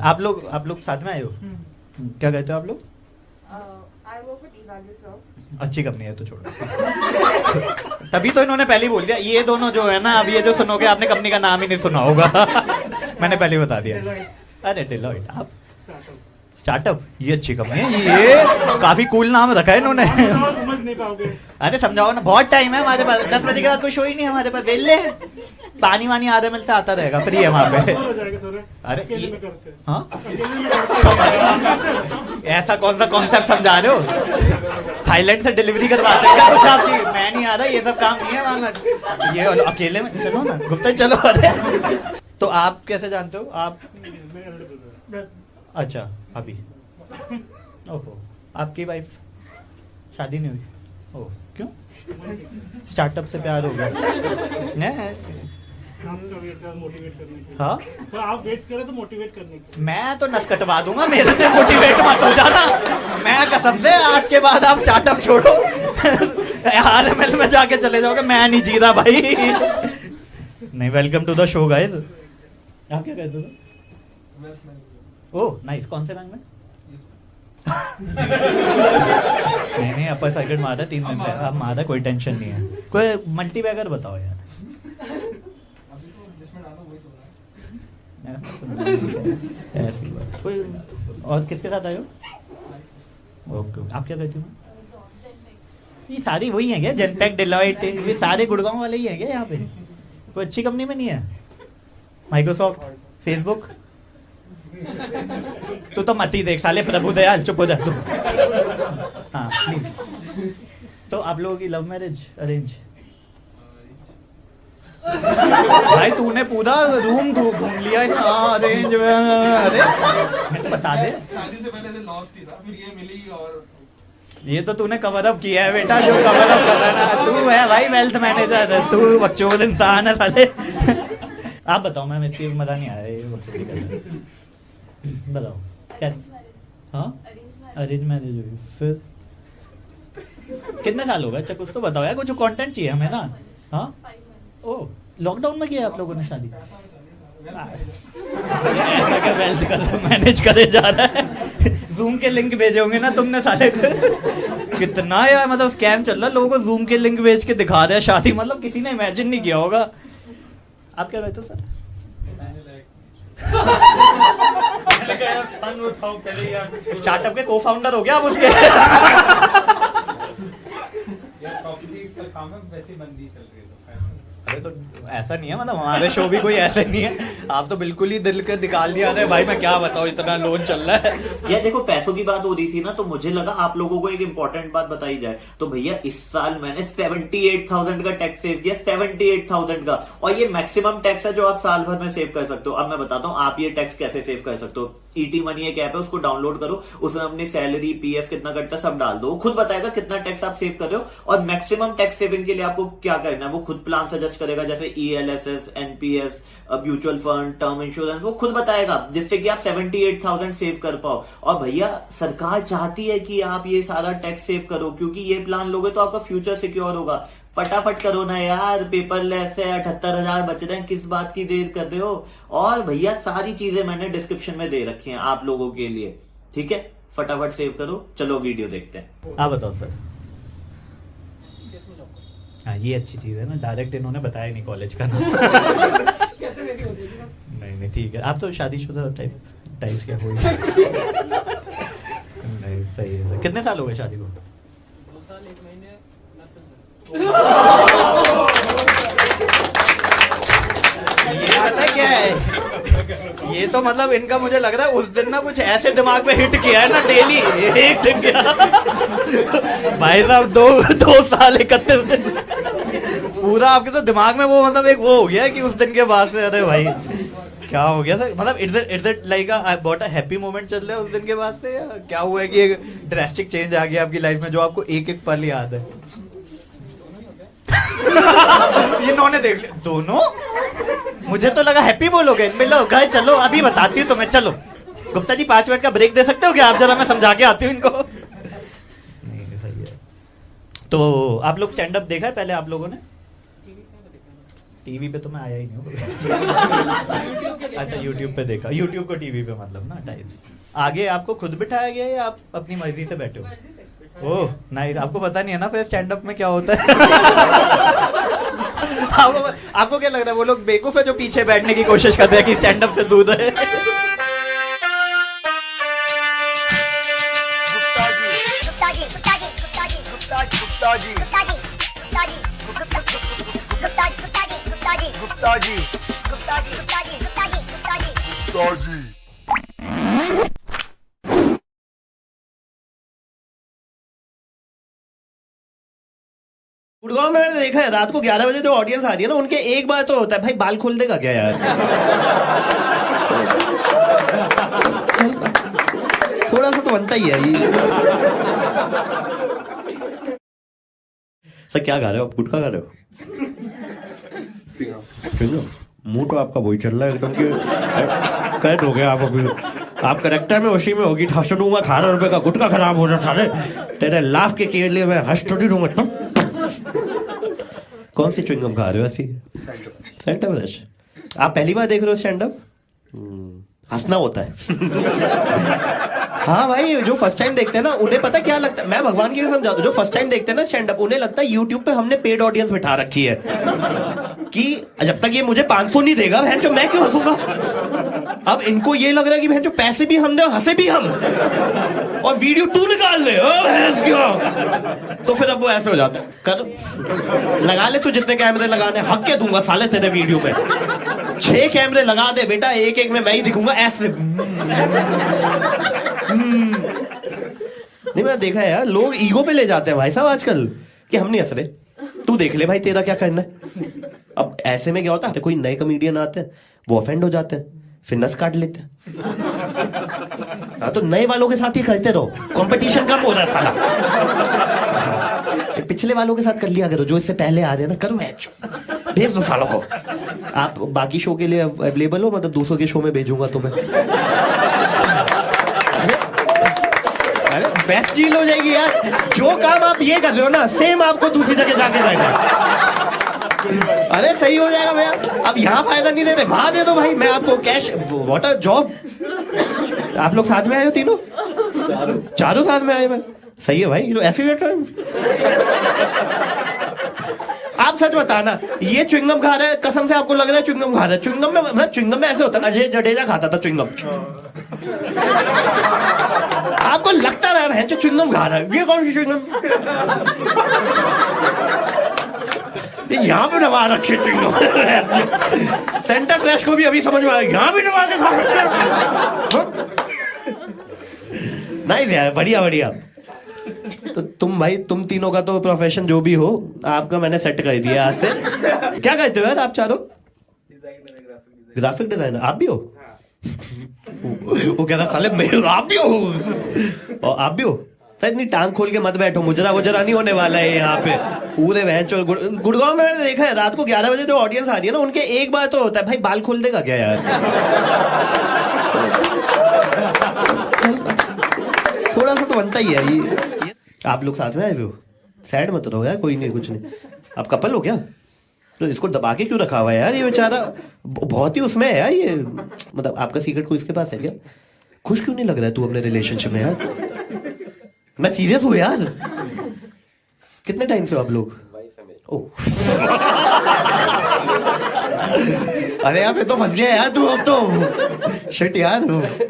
आप लोग साथ में आए हो? क्या कहते हो आप लोग? अच्छी कंपनी है तो छोड़ो। तभी तो इन्होंने पहले ही बोल दिया, ये दोनों जो है ना, अब ये जो सुनोगे आपने कंपनी का नाम ही नहीं सुना होगा। मैंने पहले ही बता दिया। अरे डेलॉइट, आप स्टार्टअप, ये अच्छी कंपनी है, ये काफी कूल नाम रखा है इन्होंने। समझ नहीं पाओगे। अरे समझाओ ना, बहुत टाइम है हमारे पास, 10 बजे के बाद कोई शो ही नहीं है हमारे पास, वेले पानी वानी RML से आता रहेगा, फ्री है वहाँ पे। अरे हाँ, ऐसा कौन सा कॉन्सेप्ट समझा रहे हो? थाईलैंड से डिलीवरी करवाते हैं क्या कुछ आपकी? मैं नहीं आ रहा, ये सब काम नहीं है वहाँ। ये अकेले में चलो ना गुप्ता, चलो। अरे तो आप कैसे जानते हो आप? अच्छा, अभी ओहो, आपकी वाइफ शादी नहीं हुई? ओह, क्यों? स्टार्टअप से प्यार हो गया? हाँ, आप वेट करें तो मोटिवेट करने की। मैं तो नस कटवा दूंगा, मेरे से मोटिवेट मत हो जाना। मैं कसम से आज के बाद आप स्टार्टअप छोड़ो, RML में जाके चले जाओगे, मैं नहीं जी रहा भाई। नहीं, welcome to the show guys. आप क्या कहते हो? ओह नाइस, कौन से बैंक में? नहीं, अपर सर्किट मारा 3 दिन से, अब मारा, कोई टेंशन नहीं है। कोई मल्टी बैगर बताओ यार। ऐसी बात कोई और किसके साथ आए हो? ओके, आप क्या कहते हो? ये सारी वही हैं क्या? जेनपैक, डेलॉइट, ये सारे गुड़गांव वाले ही हैं क्या यहाँ पे? कोई अच्छी कंपनी में नहीं है? Microsoft, Facebook? तू तो मत ही देख साले, प्रभु दयाल, चुप हो जा तू। हाँ प्लीज। तो आप लोगों की लव मैरिज अरेंज? भाई तूने पूरा रूम घूम लिया इसमें, अरेंज? अरे बता दे। शादी से पहले से लॉस्ट ही था, फिर ये मिली और ये तो तूने कवर अप किया है बेटा, जो कवर अप कर रहा है ना तू है भाई, वेल्थ मैनेजर है तू, बकचोद इंसान है साले। आप बताओ मैम, इसकी मजा नहीं आया ये बताओ कैसे? हाँ, अरेंज मैरिज हुई, फिर कितने साल हो गए? अच्छा कुछ तो बताओ यार, कुछ कंटेंट चाहिए हमें ना। हाँ, ओ लॉकडाउन में किया आप लोगों ने शादी? ऐसा क्या वेल्थ कर मैनेज करे जा रहा है? जूम के लिंक भेजे होंगे ना तुमने साले को। कितना यार मतलब स्कैम चल रहा है, लोगों को जूम के लिंक भेज के दिखा रहे हैं शादी, मतलब किसी ने इमेजिन नहीं किया होगा। आप क्या कहते हो सर? स्टार्टअप के को-फाउंडर हो गया आप उसके? अरे तो ऐसा नहीं है, मतलब हमारे शो भी कोई ऐसे नहीं है, आप तो बिल्कुल ही दिल के निकाल दिया रहे भाई, मैं क्या बताऊं, इतना लोन चल रहा है। यार देखो, पैसों की बात हो रही थी ना, तो मुझे लगा आप लोगों को एक इंपॉर्टेंट बात बताई जाए। तो भैया इस साल मैंने 78,000 का टैक्स सेव किया, 78,000 का, और ये मैक्सिमम टैक्स है जो आप साल भर में सेव कर सकते हो। अब मैं बताता हूँ आप ये टैक्स कैसे सेव कर सकते हो। ईटी मनी एक ऐप है, उसको डाउनलोड करो, उसमें अपनी सैलरी, पीएफ कितना कटता है सब डाल दो, खुद बताएगा कितना टैक्स आप सेव कर रहे हो। और मैक्सिमम टैक्स सेविंग के लिए आपको क्या करना है, वो खुद प्लान सजेस्ट करेगा, जैसे ELSS, NPS, mutual fund, term insurance, वो खुद बताएगा, जिससे कि आप 78,000 सेव कर पाओ। और भैया सरकार चाहती है कि आप ये सारा टैक्स सेव करो, क्योंकि ये प्लान लोगे तो आपका फ्यूचर सिक्योर होगा। फटाफट करो ना यार, पेपरलेस है, 78,000 बच रहे हैं, किस बात की देर कर रहे हो। और भैया सारी चीजें मैंने डिस्क्रिप्शन में दे रखी हैं आप लोगों के लिए, ठीक है? फटाफट सेव करो, चलो वीडियो देखते हैं। आप बताओ सर। हाँ ये अच्छी चीज है ना, डायरेक्ट इन्होंने बताया नहीं कॉलेज का नाम। नहीं ठीक है, आप तो शादीशुदा टाइप्स क्या हो? नहीं सही है। कितने साल हो गए शादी को? 2 साल 1 महीने। ये पता क्या है, ये तो मतलब इनका मुझे लग रहा है उस दिन ना कुछ ऐसे दिमाग में हिट किया है ना, डेली एक दिन क्या भाई साहब, 2 साल 31 दिन पूरा आपके तो दिमाग में वो मतलब एक वो हो गया कि उस दिन के बाद से अरे भाई क्या हो गया सर, मतलब it's it like a happy moment चल रहा है उस दिन के बाद से, या क्या हुआ है कि एक ड्रास्टिक चेंज आ गया आपकी लाइफ में जो आपको एक एक पल याद है? इन्होंने देख लिया दोनों, मुझे तो लगा हैप्पी बोलोगे। मिलो गए, चलो अभी बताती हूँ तुम्हें, चलो गुप्ता जी 5 मिनट का ब्रेक दे सकते हो क्या आप? जरा मैं समझा के आती हूँ इनको। नहीं सही है। तो आप लोग स्टैंड अप देखा है पहले आप लोगों ने? टीवी पे तो मैं आया ही नहीं हूँ। अच्छा यूट्यूब पे देखा, यूट्यूब को टीवी पे मतलब ना टाइप्स। आगे आपको खुद बिठाया गया है या आप अपनी मर्जी से बैठे हो? ओह नहीं, आपको पता नहीं है ना फिर स्टैंड अप में क्या होता है। आपको क्या लग रहा है वो लोग बेवकूफ है जो पीछे बैठने की कोशिश करते हैं कि स्टैंड अप से दूर है? गुड़गांव में मैंने देखा है रात को 11 बजे जो ऑडियंस आ रही है ना, उनके एक बार तो होता है भाई बाल खोल देगा क्या यार। थोड़ा सा तो बनता ही है ये। सर क्या गा रहे हो आप? गुटखा गा रहे हो? मुंह तो आपका वही चल रहा है एकदम कि कैद हो गया आप अभी। आप करेक्टर में उसी में होगी, हंस दूंगा 18 रुपए का गुटखा खराब हो जाता सारे तेरे लाफ के लिए मैं हंस थोड़ी दूंगा तुम। कौन सी च्युइंगम खा रहे हो ऐसी? Centre brush. आप पहली बार देख रहे हो स्टैंड अप? हंसना होता है। हाँ भाई, जो फर्स्ट टाइम देखते हैं ना उन्हें पता क्या लगता है, मैं भगवान की कसम जाता हूँ, जो फर्स्ट टाइम देखते हैं ना स्टैंड अप उन्हें लगता है यूट्यूब पे हमने पेड ऑडियंस बिठा रखी है कि जब तक ये मुझे 500 नहीं देगा बहन जो मैं क्यों हंसूंगा। अब इनको ये लग रहा है कि बहन जो पैसे भी हम दे हंसे भी हम, और वीडियो तू निकाल ले क्यों। तो फिर अब वो ऐसे हो जाता है, कर लगा ले तू जितने कैमरे लगाने, हक के दूंगा साले तेरे वीडियो में। 6 कैमरे लगा दे बेटा, एक एक में मैं ही दिखूंगा ऐसे। नहीं मैं देखा है यार, लोग ईगो पे ले जाते हैं भाई साहब आजकल कि हम नहीं हंस रहे, तू देख ले भाई तेरा क्या करना है। अब ऐसे में क्या होता है, कोई नए कॉमेडियन आते हैं वो ऑफेंड हो जाते हैं, फिर नस काट लेते हैं। हाँ तो नए वालों के साथ ही करते रहो, कंपटीशन कम हो रहा है साला। पिछले वालों के साथ कर लिया करो, जो इससे पहले आ रहे हैं ना, करो मैच, भेज दो सालों को। आप बाकी शो के लिए अवेलेबल हो? मतलब 200 के शो में भेजूंगा तुम्हें। अरे बेस्ट डील हो जाएगी यार। जो काम आप ये कर रहे हो ना, सेम आपको दूसरी जगह जाके जाएगा। अरे सही हो जाएगा भैया। अब यहाँ फायदा नहीं देते, वहां दे दो भाई, मैं आपको कैश। What a job. आप लोग साथ में आए हो तीनों? चारों साथ में आए। मैं सही है भाई, तो एफिलिएट। आप सच बताना, ये च्युइंगम खा रहा है, कसम से आपको लग रहा है च्युइंगम खा रहा है? च्युइंगम में मतलब च्युइंगम में ऐसे होता है, अजय जडेजा खाता था च्युइंगम। आपको लगता रहा है च्युइंगम खा रहा है, ये कौन सी च्युइंगम? यहाँ पे दबा रखे च्युइंगम। सेंटर फ्रेश को भी अभी समझ में आया, यहाँ भी दबा के खा सकते हैं। नहीं यार, बढ़िया बढ़िया। तो तुम भाई, तुम तीनों का तो प्रोफेशन जो भी हो, आपका मैंने सेट कर दिया आज से। क्या कहते हो यार आप चारों? ग्राफिक डिजाइनर आप भी हो? वो कहता साले मैं, आप भी हो? और आप भी हो? सर इतनी टांग खोल के मत बैठो, मुजरा वजरा नहीं होने वाला है यहाँ पे पूरे वैच। और गुड़गांव में मैंने देखा है रात को 11 बजे जो ऑडियंस आ रही है ना, उनके एक बार तो होता है भाई बाल खोल देगा क्या यार। थोड़ा सा तो बनता ही है ये। आप लोग साथ में आए हो? सैड मत रहो यार, कोई नहीं, कुछ नहीं। आप कपल हो क्या? तो इसको दबा के क्यों रखा हुआ है यार, ये बेचारा बहुत ही उसमें है यार ये। मतलब आपका सीक्रेट कोई इसके पास है क्या? खुश क्यों नहीं लग रहा है तू अपने रिलेशनशिप में यार? मैं सीरियस हूँ यार। कितने टाइम से हो आप लोग? ओह अरे यार फिर तो फंस गया यार तू अब तो। शिट यार,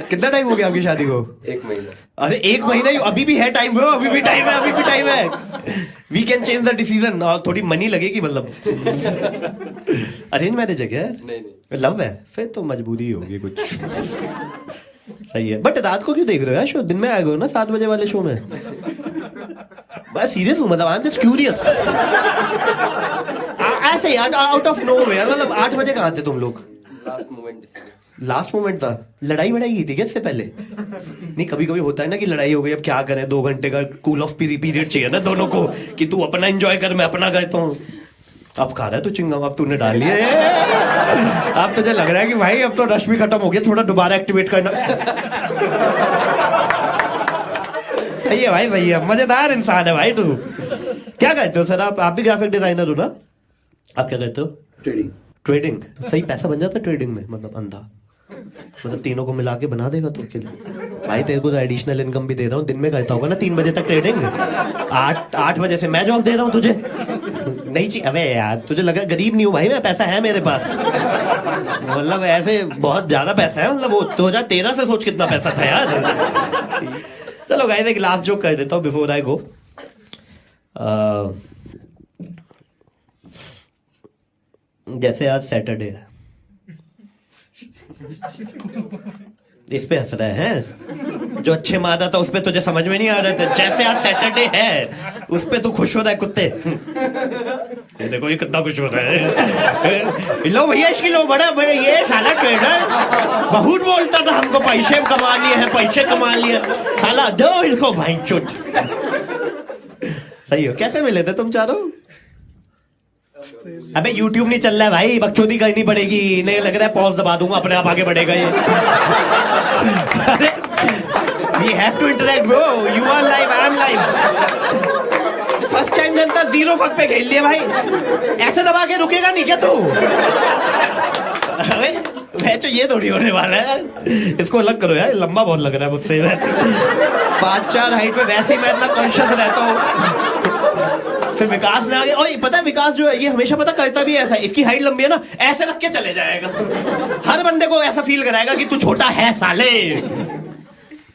कितना टाइम हो गया आपकी शादी को? 1 महीना। अरे 1 महीना? अभी भी है टाइम, अभी भी टाइम है, अभी भी टाइम है। We can change the decision. और थोड़ी मनी लगेगी मतलब। अरेंज मैरिज है क्या? नहीं। लव है? फिर तो मजबूरी होगी कुछ। सही है। बट रात को क्यों देख रहे हो यार शो? दिन में आए हो ना 7 बजे वाले शो में। बस सीरियस हूँ, मतलब आई एम जस्ट क्यूरियस। ऐसे यार आउट ऑफ नोवेयर, मतलब 8 बजे कहाँ थे तुम लोग? लास्ट मोमेंट था। लड़ाई वड़ाई की थी क्या इससे पहले? नहीं, कभी कभी होता है ना कि लड़ाई हो गई, अब क्या करें, 2 घंटे का कूल ऑफ पीरियड चाहिए ना दोनों को, कि तू अपना एंजॉय कर मैं अपना करता हूँ। अब खा रहा है तू चिंगम, अब तूने डाल लिया। अब तुझे लग रहा है कि भाई अब तो रश भी खत्म हो गया, थोड़ा दोबारा एक्टिवेट करना। सही है भाई, सही है, मजेदार इंसान है भाई तू। क्या कहते हो सर आप भी ग्राफिक डिजाइनर हो ना? आप क्या कहते हो? ट्रेडिंग सही पैसा बन जाता है ट्रेडिंग में, मतलब अंधा, मतलब तीनों को मिला के बना देगा तो के लिए। भाई तेरे को तो एडिशनल इनकम भी दे रहा हूँ, दिन में करता होगा ना 3 बजे तक ट्रेडिंग, 8 बजे से मैं जॉब दे रहा हूँ तुझे, नहीं चाहिए। अबे यार तुझे लगा गरीब नहीं हूँ भाई मैं, पैसा है मेरे पास, मतलब ऐसे बहुत ज्यादा पैसा है, मतलब वो 2013 से सोच कितना पैसा था यार। चलो गाइस एक लास्ट जोक कर देता हूँ बिफोर आई गो। जैसे आज सैटरडे है, इस पे हंस रहे हैं, जो अच्छे मादा था उस पे तुझे समझ में नहीं आ रहे थे, जैसे आज सैटरडे है उस पे तू खुश हो रहा है कुत्ते। ये देखो ये कितना खुश हो रहा है, लो भैया इसकी लो बड़ा बड़ा, ये साला ट्रेडर बहुत बोलता था हमको पैसे कमा लिए हैं, पैसे कमा लिए, साला दो इसको भाई चुट। सही हो, कैसे मिले थे तुम चारों? अबे YouTube नहीं चल रहा है भाई, बकचोदी करनी पड़ेगी, नहीं लग रहा है पॉज दबा दूंगा अपने आप आगे बढ़ेगा ये। We have to interact bro, you are live, I am live। First time Janata 0 fuck पे खेल लिया भाई, ऐसे दबा के रुकेगा नहीं क्या तू? अबे तो ये थोड़ी होने वाला है, इसको अलग करो यार, लंबा बहुत लग रहा है मुझसे, 5'4" हाइट पे वैसे ही मैं इतना कॉन्शियस रहता हूँ। फिर विकास ने आगे, और पता है विकास जो है ये हमेशा पता करता भी ऐसा है, इसकी हाइट लंबी है ना, ऐसे रख के चले जाएगा, हर बंदे को ऐसा फील कराएगा कि तू छोटा है साले।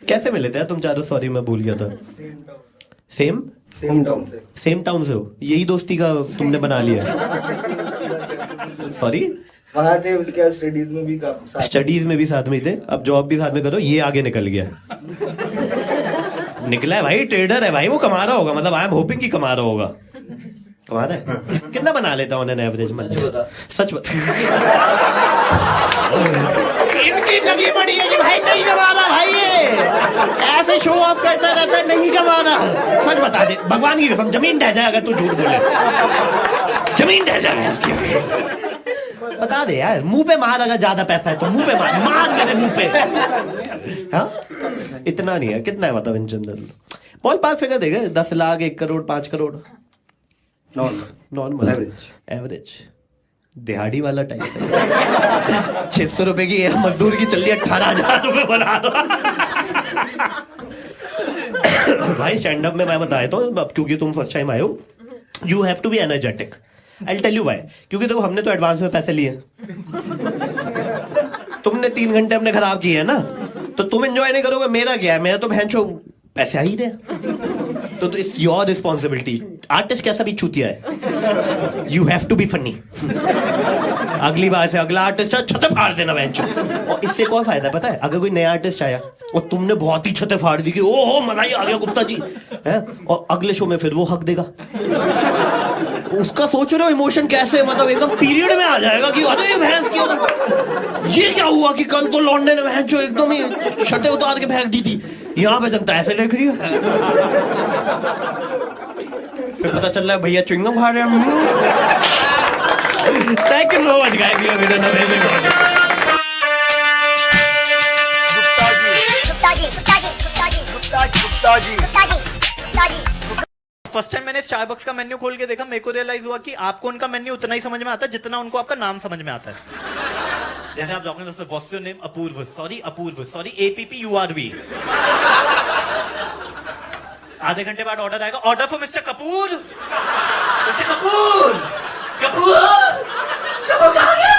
कैसे मिले थे तुम चारों? सॉरी मैं भूल गया था। सेम टाउन से हो, यही दोस्ती का तुमने बना लिया? सॉरी वहाँ थे उसके स्टडीज में भी साथ में ही थे, अब जॉब भी साथ में करो, ये आगे निकल गया। निकला है भाई, ट्रेडर है भाई, वो कमा रहा होगा, मतलब आई एम होपिंग कि कमा रहा होगा। कमा रहा है? कितना बना लेता ऑन एन एवरेज मंथ? सच बता। इनकी लगी पड़ी है कि भाई नहीं कमा रहा भाई, ये ऐसे शो ऑफ करता रहता है, नहीं कमा रहा। सच बता दे भगवान की कसम, जमीन ढह जाए अगर तू झूठ बोले, जमीन ढह जाए। बता दे यार, मुंह पे मार, अगर ज्यादा पैसा है तो मुंह पे मार मेरे मुंह पे। हाँ इतना नहीं है, कितना है मतलब in general? Ball park figure देगा, 10 लाख, 1 करोड़, 5 करोड़? नॉर्मल एवरेज दिहाड़ी वाला टाइप से। 600 रुपए की मजदूर की चल रही है, 18,000 रुपए बना रहा। भाई स्टैंड अप में मैं बताया तो, अब क्योंकि तुम फर्स्ट टाइम आए हो, you have to be energetic. I'll tell you why, क्योंकि देखो हमने तो एडवांस में पैसे लिए, तुमने 3 घंटे अपने खराब किए हैं ना, तो तुम एंजॉय नहीं करोगे, मेरा क्या है, मैं तो भैंचो पैसे आ ही रहे, तो इट्स योर रिस्पॉन्सिबिलिटी। आर्टिस्ट कैसा भी चूतिया है, you have to be funny. अगली बार से अगला आर्टिस्ट छते फाड़ देना भैंचो। और इससे कोई फायदा पता है, अगर कोई नया आर्टिस्ट आया और तुमने बहुत ही छते फाड़ दी कि ओहो मजा ही आ गया गुप्ता जी है, और अगले शो में फिर वो हक देगा, उसका सोच रहे हो इमोशन कैसे, मतलब एकदम पीरियड में आ जाएगा कि अरे भैंस की ये क्या हुआ कि कल तो लौंडे ने भैंस जो एकदम ही छटे उतार के फेंक दी थी, यहाँ पे जनता ऐसे देख रही है। फिर पता चल रहा है भैया च्युइंगम खा रहे हैं। Thank you so much guys, we are amazing. First time मैंने स्टारबक्स का मेन्यू खोल के देखा, मेरे को रियलाइज हुआ कि आपको उनका मेन्यू उतना ही समझ में आता है जितना उनको आपका नाम समझ में आता है। जैसे आप जाओगे दोस्तों, what's your name? Apurv, sorry APPURV। आधे घंटे बाद ऑर्डर आएगा, order for mister Kapoor. Mister Kapoor, Kapoor, Kapoor कहाँ गया?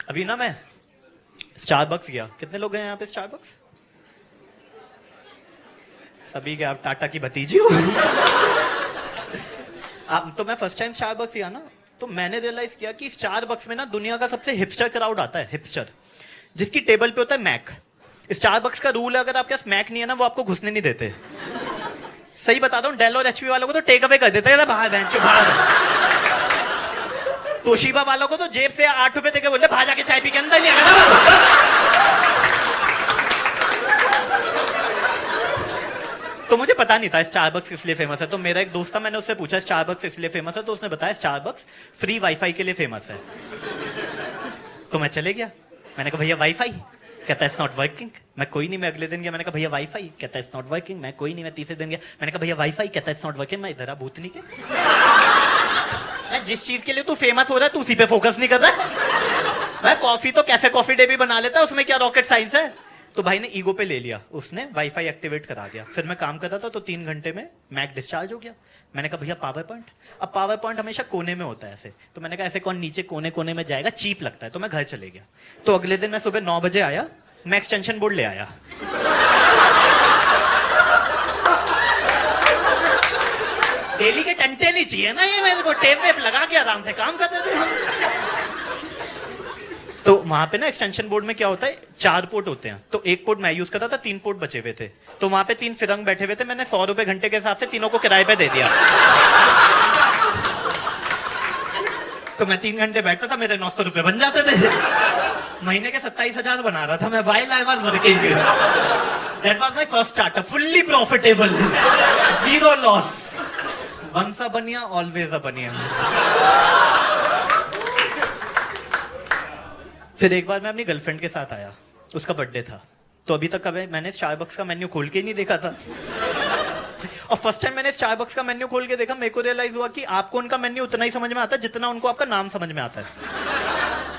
अभी ना मैं स्टारबक्स गया, कितने लोग गए यहाँ पे स्टारबक्स? सभी गए, आप टाटा की भतीजी हो। आप तो मैं फर्स्ट टाइम स्टारबक्स गया ना, तो मैंने रियलाइज किया कि स्टारबक्स में ना दुनिया का सबसे हिपस्टर क्राउड आता है, हिपस्टर, जिसकी टेबल पे होता है मैक। स्टारबक्स का रूल है, अगर आपके पास मैक नहीं है ना, वो आपको घुसने नहीं देते। सही बता रहा हूँ, डेल और HP वालों को तो टेक अवे कर देते हैं बाहर, बाहर। तोशिबा वालों को तो जेब से 8 रुपए देके बोलते भाजा के चाय पी के अंदर नहीं आएगा। तो मुझे पता नहीं था स्टारबक्स इसलिए फेमस है, तो मेरा एक दोस्त था, मैंने उससे पूछा स्टारबक्स इसलिए फेमस है, तो उसने बताया स्टारबक्स फ्री वाईफाई के लिए फेमस है। तो मैं चले गया, मैंने कहा भैया वाईफाई? कहता है इट्स नॉट वर्किंग। मैं कोई नहीं, मैं अगले दिन गया, मैंने कहा भैया वाईफाई, कहता है इट्स नॉट वर्किंग। मैं कोई नहीं, मैं तीसरे दिन गया, मैंने कहा भैया वाईफाई, कहता है इट्स नॉट वर्किंग। मैं इधर आ भूतनी के जिस चीज के लिए तू फेमस हो रहा है तू उसी पे फोकस नहीं कर रहा है। मैं कॉफी तो कैफे कॉफी डे भी बना लेता है, उसमें क्या रॉकेट साइंस है। तो भाई ने ईगो पे ले लिया, उसने वाईफाई एक्टिवेट करा दिया। फिर मैं काम कर रहा था तो 3 घंटे में मैक डिस्चार्ज हो गया। मैंने कहा भैया पावर पॉइंट, अब पावर पॉइंट हमेशा कोने में होता है ऐसे, तो मैंने कहा ऐसे कौन नीचे कोने कोने में जाएगा, चीप लगता है। तो मैं घर चले गया। तो अगले दिन मैं सुबह 9 बजे आया, मैं एक्सटेंशन बोर्ड ले आया। डेली के टंटे नहीं चाहिए ना ये, मेरे को टेप वेप लगा के आराम से काम करते थे हम। तो वहां पे ना एक्सटेंशन बोर्ड में क्या होता है, 4 पोर्ट होते हैं। तो 1 पोर्ट मैं यूज करता था, 3 पोर्ट बचे हुए थे। तो वहां पे 3 फिरंग बैठे हुए थे, मैंने 100 रुपए घंटे के हिसाब से तीनों को किराए पे दे दिया। तो मैं 3 घंटे बैठता था, मेरे 900 रुपए बन जाते थे। महीने के 27,000 बना रहा था मैं, while I was working. That was my first startup, fully profitable, zero loss. Once a बनिया, always a बनिया। फिर एक बार मैं अपनी गर्लफ्रेंड के साथ आया, उसका बर्थडे था। तो अभी तक कभी मैंने स्टारबक्स का मेन्यू खोल के ही नहीं देखा था। और फर्स्ट टाइम मैंने स्टारबक्स का मेन्यू खोल के देखा, मेरे को रियलाइज हुआ कि आपको उनका मेन्यू उतना ही समझ में आता है जितना उनको आपका नाम समझ में आता है।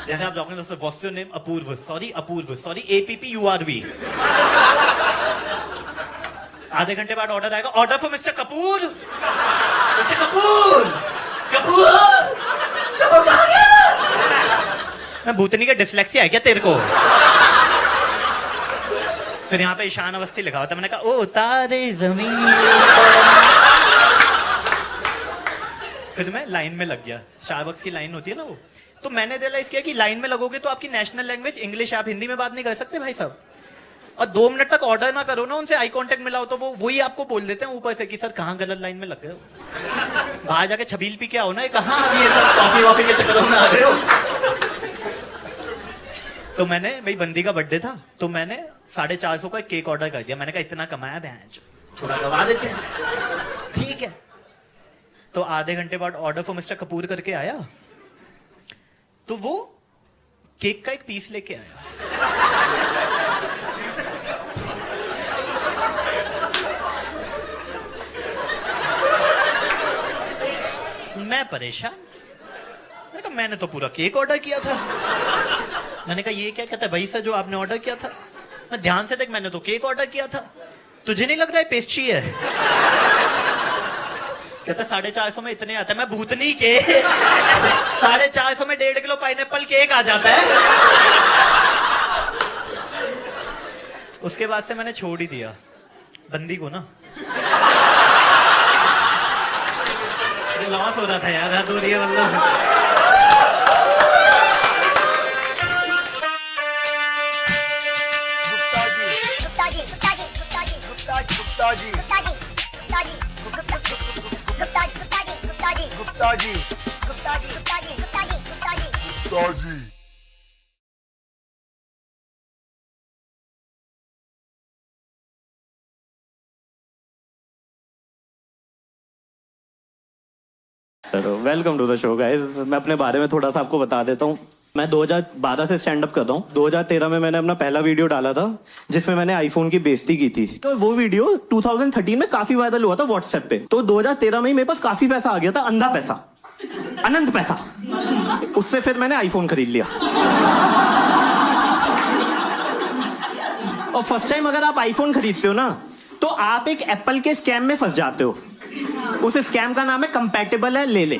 जैसे आप जाओगे दोस्तों, what's your name, Apurv, sorry Apurv, sorry APPURV। आधे घंटे बाद ऑर्डर आएगा, order for mister Kapoor. Mister Kapoor, Kapoor, Kapoor कहाँ गया? मैं भूतनी का डिसलेक्सिया है क्या तेरे को? फिर यहाँ पे ईशान अवस्थी लिखा हुआ था, मैंने कहा ओ तारे जमीन। फिर मैं लाइन में लग गया, स्टारबक्स की लाइन होती है ना वो। तो मैंने रियलाइज किया कि लाइन में लगोगे तो आपकी नेशनल लैंग्वेज इंग्लिश, आप हिंदी में बात नहीं कर सकते भाई साहब। और 2 मिनट तक ऑर्डर ना करो ना, उनसे आई कांटेक्ट मिलाओ तो वो वही आपको बोल देते हैं ऊपर से कि सर कहाँ गलत लाइन में लग गए हो, बाहर जाके छबील पी के आओ ना, कहाँ अभी ये सब कॉफी वॉफी के चक्करों में आ गए हो। तो मैंने, भाई बंदी का बर्थडे था, तो मैंने 450 का केक ऑर्डर कर दिया। मैंने कहा इतना कमाया बहन, थोड़ा गवा देते हैं, ठीक है। तो आधे घंटे बाद ऑर्डर फॉर मिस्टर कपूर करके आया, तो वो केक का एक पीस लेके आया। मैं परेशान, मैंने कहा मैंने तो पूरा केक ऑर्डर किया था। मैंने कहा ये क्या? कहता है वही सर जो आपने ऑर्डर किया था। मैं ध्यान से देख, मैंने तो केक ऑर्डर किया था, तुझे नहीं लग रहा है पेस्ट्री है? कहता 450 में इतने आता है। मैं भूतनी के 450 में 1.5 किलो पाइनएप्पल केक आ जाता है। उसके बाद से मैंने छोड़ ही दिया बंदी को ना, लॉस हो रहा था यार, हद हो रही है मतलब। चलो welcome to the show guys. मैं अपने बारे में थोड़ा सा आपको बता देता हूँ। मैं 2012 से स्टैंड अप करता हूँ। 2013 में मैंने अपना पहला वीडियो डाला था जिसमें मैंने आईफोन की बेइज्जती की थी। तो वो वीडियो 2013 में काफी वायरल हुआ था व्हाट्सएप पे। तो 2013 में ही मेरे पास काफी पैसा आ गया था, अंधा पैसा, अनंत पैसा। उससे फिर मैंने आईफोन खरीद लिया। और फर्स्ट टाइम अगर आप आईफोन खरीदते हो ना, तो आप एक एप्पल के स्कैम में फंस जाते हो। उस स्कैम का नाम है कंपैटिबल है ले ले।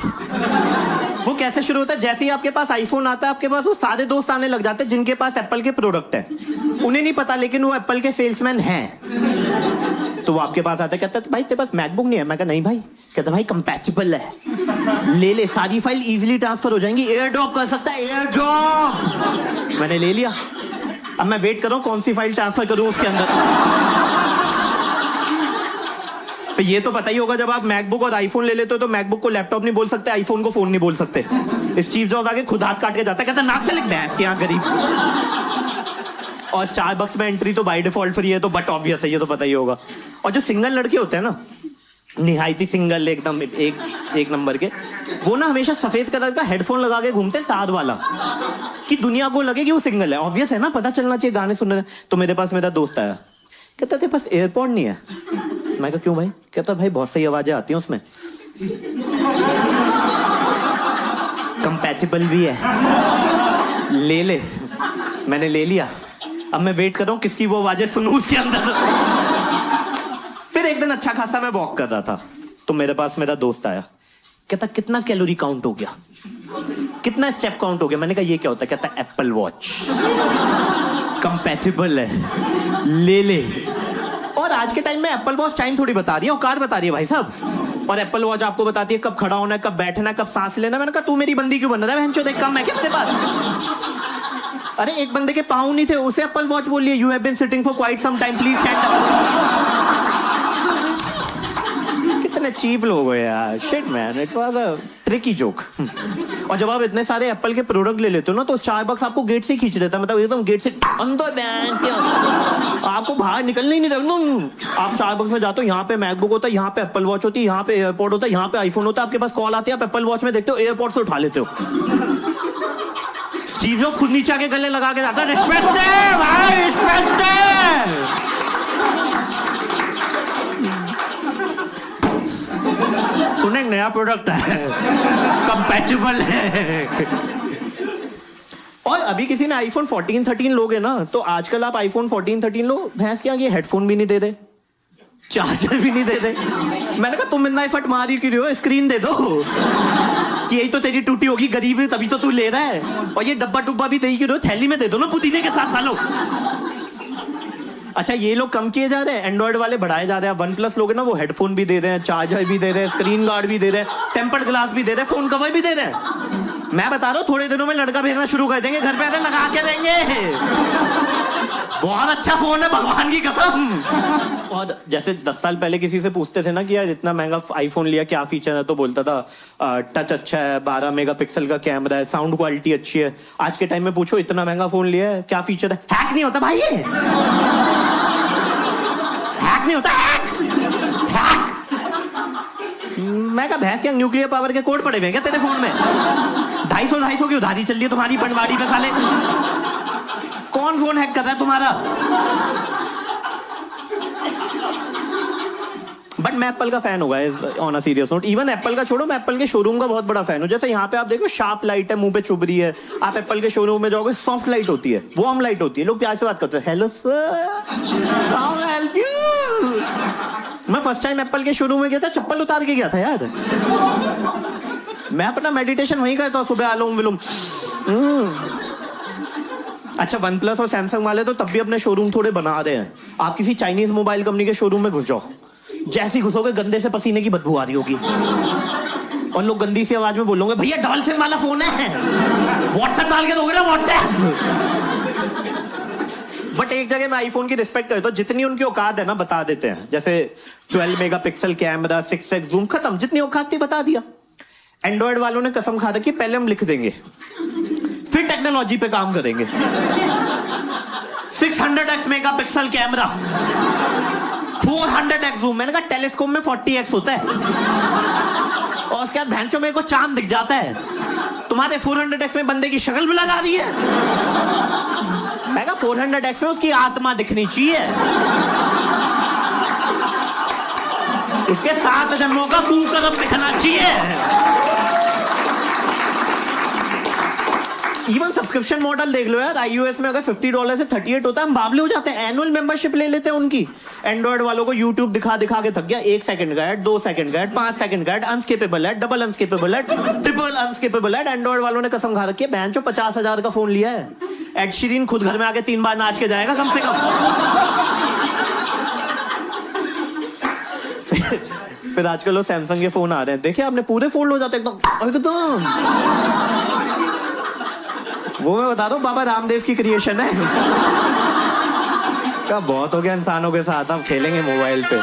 वो कैसे शुरू होता है? जैसे ही आपके पास आईफोन आता है, आपके पास वो सारे दोस्त आने लग जाते हैं जिनके पास एप्पल के प्रोडक्ट है। उन्हें नहीं पता लेकिन वो एप्पल के सेल्समैन हैं। तो वो आपके पास आते कहते भाई तेरे पास मैकबुक नहीं है? मैं कहा नहीं भाई। कहता भाई कंपैटिबल है, ले ले, सारी फाइल इजीली ट्रांसफर हो जाएंगी, एयर ड्रॉप कर सकता है, एयर ड्रॉप। मैंने ले लिया। अब मैं वेट कर रहा हूं कौन सी फाइल ट्रांसफर करूं उसके अंदर। तो ये तो पता ही होगा, जब आप मैकबुक और आईफोन ले लेते हो तो मैकबुक को लैपटॉप नहीं बोल सकते, आईफोन को फोन नहीं बोल सकते। इस चीफ जॉब्स आगे खुद हाथ काट के जाता है, कहता नाक से लिख बैठ के यहाँ गरीब। और स्टारबक्स में एंट्री तो बाय डिफॉल्ट फ्री है, तो बट ऑब्वियस है, ये तो पता ही होगा। और जो सिंगल लड़के होते हैं ना, निहायती सिंगल एकदम एक नंबर के, वो ना हमेशा सफेद कलर का हेडफोन लगा के घूमते हैं तार वाला, कि दुनिया को लगे कि वो सिंगल है। ऑब्वियस है ना, पता चलना चाहिए गाने सुन रहे। तो मेरे पास मेरा दोस्त आया, कहता तेरे पास एयरपॉड नहीं है? मैं कहा क्यों भाई? कहता भाई बहुत सही आवाजें आती हैं उसमें, कंपैटिबल भी है, ले ले। मैंने ले लिया। अब मैं वेट कर रहा हूं किसकी वो आवाजें सुनूं उसके अंदर। फिर एक दिन अच्छा खासा मैं वॉक कर रहा था, तो मेरे पास मेरा दोस्त आया, कहता कितना कैलोरी काउंट हो गया, कितना स्टेप काउंट हो गया? मैंने कहा ये क्या होता है? कहता एप्पल वॉच, कंपैटिबल है, ले ले। और आज के टाइम में एप्पल वॉच टाइम थोड़ी बता रही है, औकात बता रही है भाई साहब। और एप्पल वॉच आपको बताती है कब खड़ा होना है, कब बैठना है, कब सांस लेना। मैंने कहा तू मेरी बंदी क्यों बन रहा है? बहनचोद एक कम है क्या तेरे पास? अरे एक बंदे के पाँव नहीं थे, उसे एप्पल वॉच बोल लिया। You have been sitting for quite some time, please stand up. कितने चीप लोग हो यार। Shit man, it was a tricky joke. और जब आप इतने सारे एप्पल के प्रोडक्ट ले लेते हो ना, तो स्टारबक्स आपको गेट से खींच देता है, मतलब एकदम गेट से अंदर बैंड के आपको बाहर निकलने ही नहीं देता। आप स्टारबक्स में जाते हो, यहाँ पे मैकबुक होता है, यहाँ पे एप्पल वॉच होती है, यहाँ पे एयरपोर्ट होता है, यहाँ पे आईफोन होता है, आपके पास कॉल आती है, आप एप्पल वॉच में देखते हो, एयरपोर्ट से उठा लेते हो। स्टीव जॉब्स खुद नीचे आके गले लगा के जाता है, रिस्पेक्ट दे भाई, रिस्पेक्ट दे। तूने नया प्रोडक्ट है, कंपैटिबल है। और अभी किसी ने आईफोन 14, 13 लोगे ना, तो आजकल आप आईफोन 14, 13 लो, भैंस क्या, ये हेडफोन भी नहीं दे दे, चार्जर भी नहीं दे दे। मैंने कहा तुम इतना एफर्ट मार ही क्यों रहे हो, स्क्रीन दे दो, कि यही तो तेरी टूटी होगी, गरीब है तभी तो तू ले रहा है। और ये डब्बा डुब्बा भी दे क्यों रहे हो, थैली में दे दो ना पुदीने के साथ सालो। अच्छा ये लोग कम किए जा रहे हैं, एंड्रॉइड वाले बढ़ाए जा रहे हैं। वन प्लस लोग हैं ना, वो हेडफोन भी दे रहे हैं, चार्जर भी दे रहे हैं, स्क्रीन गार्ड भी दे रहे हैं, टेम्पर्ड ग्लास भी दे रहे हैं, फोन कवर भी दे रहे हैं। मैं बता रहा हूँ थोड़े दिनों में लड़का भेजना शुरू कर देंगे, घर पे आकर लगा के देंगे। बहुत अच्छा फोन है, भगवान की कसम। और जैसे 10 साल पहले किसी से पूछते थे ना कि यार इतना महंगा आईफोन लिया, क्या फीचर है, तो बोलता था टच अच्छा है, 12 मेगापिक्सल का कैमरा है, साउंड क्वालिटी अच्छी है। आज के टाइम में पूछो इतना महंगा फोन लिया है, क्या फीचर है? हैक नहीं होता भाई, ये हैक नहीं होता, हैक। मैं कहा भैंस क्या न्यूक्लियर पावर के कोड पड़े हुए हैं क्या तेरे फोन में? 250 की उधारी चल रही है तुम्हारी बनवाड़ी पे साले। कौन फोन हैक कर रहा है तुम्हारा? बट मैं एप्पल का फैन होगा on a serious note. Even Apple का छोड़ो, मैं एप्पल के शोरूम का बहुत बड़ा फैन हूँ। जैसे यहाँ पे आप देखो शार्प लाइट है, मुंह पे चुभ रही है। आप एप्पल के शोरूम में जाओगे, सॉफ्ट लाइट होती है, वार्म लाइट होती है, लोग प्यार से बात करते हैं, hello sir, how may I help you? मैं फर्स्ट टाइम एप्पल के शोरूम में गया था, चप्पल उतार के गया था यार। मैं अपना मेडिटेशन वहीं करता हूँ, सुबह आलोम विलोम। अच्छा वन प्लस और सैमसंग वाले तो तब भी अपने शोरूम थोड़े बना रहे हैं। आप किसी चाइनीज मोबाइल कंपनी के शोरूम में घुस जाओ, जैसे ही घुसोगे गंदे से पसीने की बदबू आ रही होगी, और लोग गंदी सी आवाज में बोलोगे भैया डॉल्फिन वाला फोन है, व्हाट्सएप डाल के दोगे ना, व्हाट्सएप। बट एक जगह मैं आईफोन की रिस्पेक्ट करता हूँ, जितनी उनकी औकात है ना बता देते हैं। जैसे 12 मेगापिक्सल कैमरा, 6x जूम, खत्म, जितनी औकात थी बता दिया। एंड्रॉइड वालों ने कसम खा रखी, पहले हम लिख देंगे, फिर टेक्नोलॉजी पे काम करेंगे। 600x megapixel camera, 400x zoom. मैंने कहा टेलीस्कोप में 40x होता है, और उसके बाद भैंचो मेरे को चांद दिख जाता है, तुम्हारे 400x में बंदे की शक्ल बुला ला रही है। मैं कहा 400x में उसकी आत्मा दिखनी चाहिए, उसके 7 जन्मों का कुकर्म दिखना चाहिए। इवन सब्सक्रिप्शन मॉडल देख लो यार, iOS में अगर $50 से 38 होता है, हम बावले हो जाते हैं, एनुअल मेंबरशिप ले लेते हैं उनकी। एंड्रॉइड वालों को YouTube दिखा दिखा के थक गया, 1 सेकंड का ऐड, 2 सेकंड का ऐड, 5 सेकंड का add, unskippable add, double unskippable add, triple unskippable add. Android वालों ने कसम खा रखी है, बैंचो 50,000 का फोन लिया है, एड शीरिन खुद घर में आके 3 बार नाच के जाएगा कम से कम। फिर आजकल वो सैमसंग के फोन आ रहे हैं, देखिए आपने, पूरे फोल्ड हो जाते एकदम एकदम। वो मैं बता दूं, बाबा रामदेव की क्रिएशन है। क्या बहुत हो गया इंसानों के साथ, अब खेलेंगे मोबाइल पे।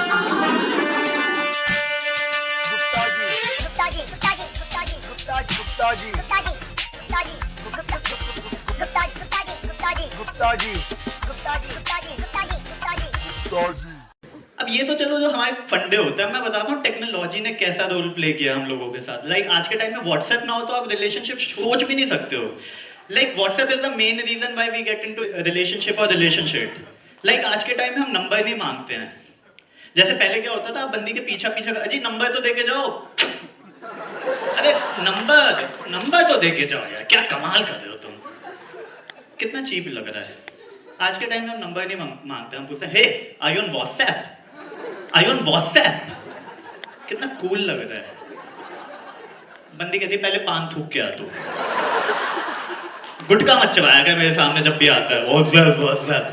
अब ये तो चलो जो हमारे फंडे होते हैं, मैं बताता हूँ टेक्नोलॉजी ने कैसा रोल प्ले किया हम लोगों के साथ। लाइक आज के टाइम में व्हाट्सएप ना हो तो आप रिलेशनशिप सोच भी नहीं सकते हो। Like WhatsApp is the main reason why we get into relationship और रिलेशनशिप। लाइक आज के टाइम में हम नंबर नहीं मांगते हैं। जैसे पहले क्या होता था, आप बंदी के पीछा पीछा अजी नंबर तो देके जाओ, अरे नंबर तो देके जाओ यार, क्या कमाल कर रहे हो तुम, कितना चीप लग रहा है। आज के टाइम में हम नंबर नहीं मांगते, हम पूछते हैं hey are you on WhatsApp, are you on WhatsApp, कितना कूल लग रहा है। बंदी कहती पहले पान थूक के आ तू, गुटका मत चबाया कर मेरे सामने जब भी आता है WhatsApp WhatsApp.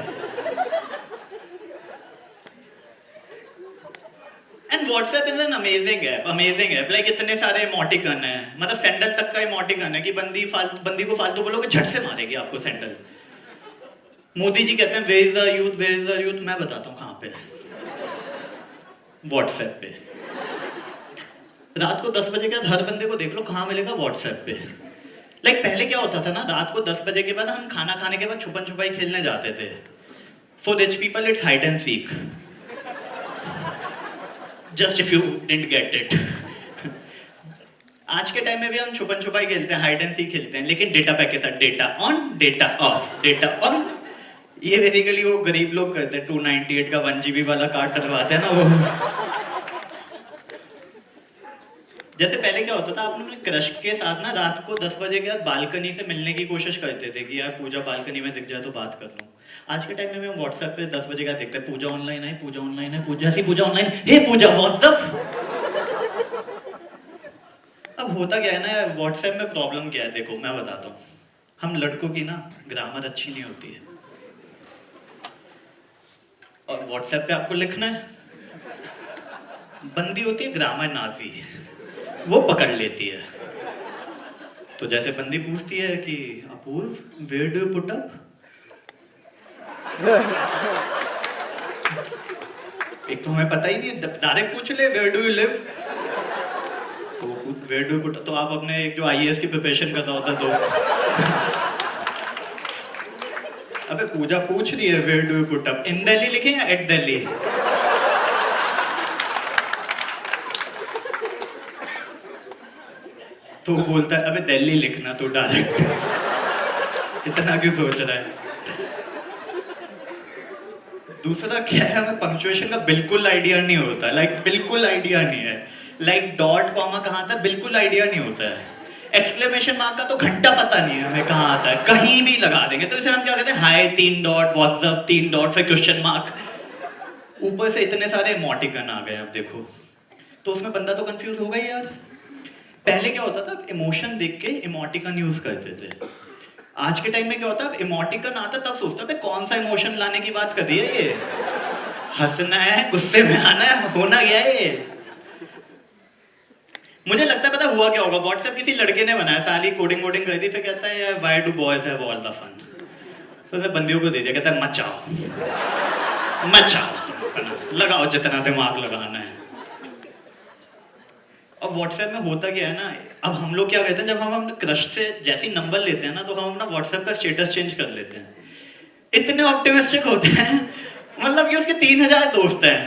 And WhatsApp is an amazing app like इतने सारे इमोटिकन है, मतलब सैंडल तक का इमोटिकन है कि बंदी को फालतू बोलोगे झट से मारेगी आपको सैंडल। मोदी जी कहते हैं where is the youth, where is the youth, मैं बताता हूँ कहाँ पे, व्हाट्सएप पे। रात को 10 बजे के बाद हर बंदे को देख लो कहाँ मिलेगा, व्हाट्सएप पे। लाइक पहले क्या होता था ना, रात को 10 बजे के बाद हम खाना खाने के बाद छुपन छुपाई खेलने जाते थे। For rich people it's hide and seek, just if you didn't get it. आज के टाइम में भी हम छुपन छुपाई खेलते हैं, हाइड एंड सीक खेलते हैं, लेकिन डेटा पैक के साथ, data on data of, data on. ये बेसिकली वो गरीब लोग करते हैं, 298 का 1 GB वाला कार्ड डलवाते हैं ना वो। जैसे पहले क्या होता था, आप अपने क्रश के साथ ना रात को 10 बजे के बाद बालकनी से मिलने की कोशिश करते थे कि यार पूजा बालकनी में दिख जाए तो बात कर लूं। आज के टाइम में हम व्हाट्सएप पे 10 बजे का देखते हैं, पूजा ऑनलाइन है, पूजा ऑनलाइन है, पूजा सी पूजा ऑनलाइन, हे पूजा व्हाट्सएप। अब होता क्या है ना, व्हाट्सएप में प्रॉब्लम क्या है, देखो मैं बताता हूँ। हम लड़कों की ना ग्रामर अच्छी नहीं होती है, और व्हाट्सएप पे आपको लिखना है, बंदी होती है ग्रामर नाजी, वो पकड़ लेती है। तो जैसे बंदी पूछती है कि Apoorv where do you put up, एक तो हमें पता ही नहीं है, डायरेक्ट पूछ ले वेयर डू यू लिव, तो where do you put up, तो आप अपने एक जो IAS की प्रिपरेशन करता होता है दोस्त, अबे पूजा पूछ रही है where do you put up, in Delhi लिखे या एट दिल्ली। तो बोलता है अबे दिल्ली लिखना तो डायरेक्ट, इतना क्यों सोच रहा है। दूसरा क्या है, हमें पंक्चुएशन का बिल्कुल आइडिया नहीं होता, लाइक बिल्कुल आइडिया नहीं है। लाइक डॉट कॉमा कहाँ आता है बिल्कुल आइडिया नहीं होता है। एक्सक्लेमेशन मार्क का तो घंटा पता नहीं है हमें कहाँ आता है, कहीं भी लगा देंगे। तो इसे हम क्या कहते हैं, हाय 3 डॉट, व्हाट्सएप 3 डॉट, फिर क्वेश्चन मार्क, ऊपर से इतने सारे इमोटिकन आ गए। अब देखो तो उसमें बंदा तो कंफ्यूज होगा ही यार। पहले क्या होता था, इमोशन देख के इमोटिकन यूज करते थे। आज के टाइम में क्या होता है, इमोटिकन आता तब सोचता है कौन सा इमोशन लाने की बात कर दी है ये, हंसना है, गुस्से में आना है, होना क्या है ये। मुझे लगता है पता हुआ क्या होगा, व्हाट्सएप किसी लड़के ने बनाया, साली कोडिंग वोडिंग कर दी, फिर कहता है यार why do boys have all the fun, तो उसे बंदियों को दे दिया, कहता है मचाओ मचाओ, लगाओ जितना दिमाग लगाना है। अब व्हाट्सएप में होता क्या है ना, अब हम लोग क्या कहते हैं, जब हम क्रश से जैसी नंबर लेते हैं ना, तो हम अपना व्हाट्सएप का स्टेटस चेंज कर लेते हैं। इतने ऑप्टिमिस्टिक होते हैं, मतलब कि उसके 3000 दोस्त हैं,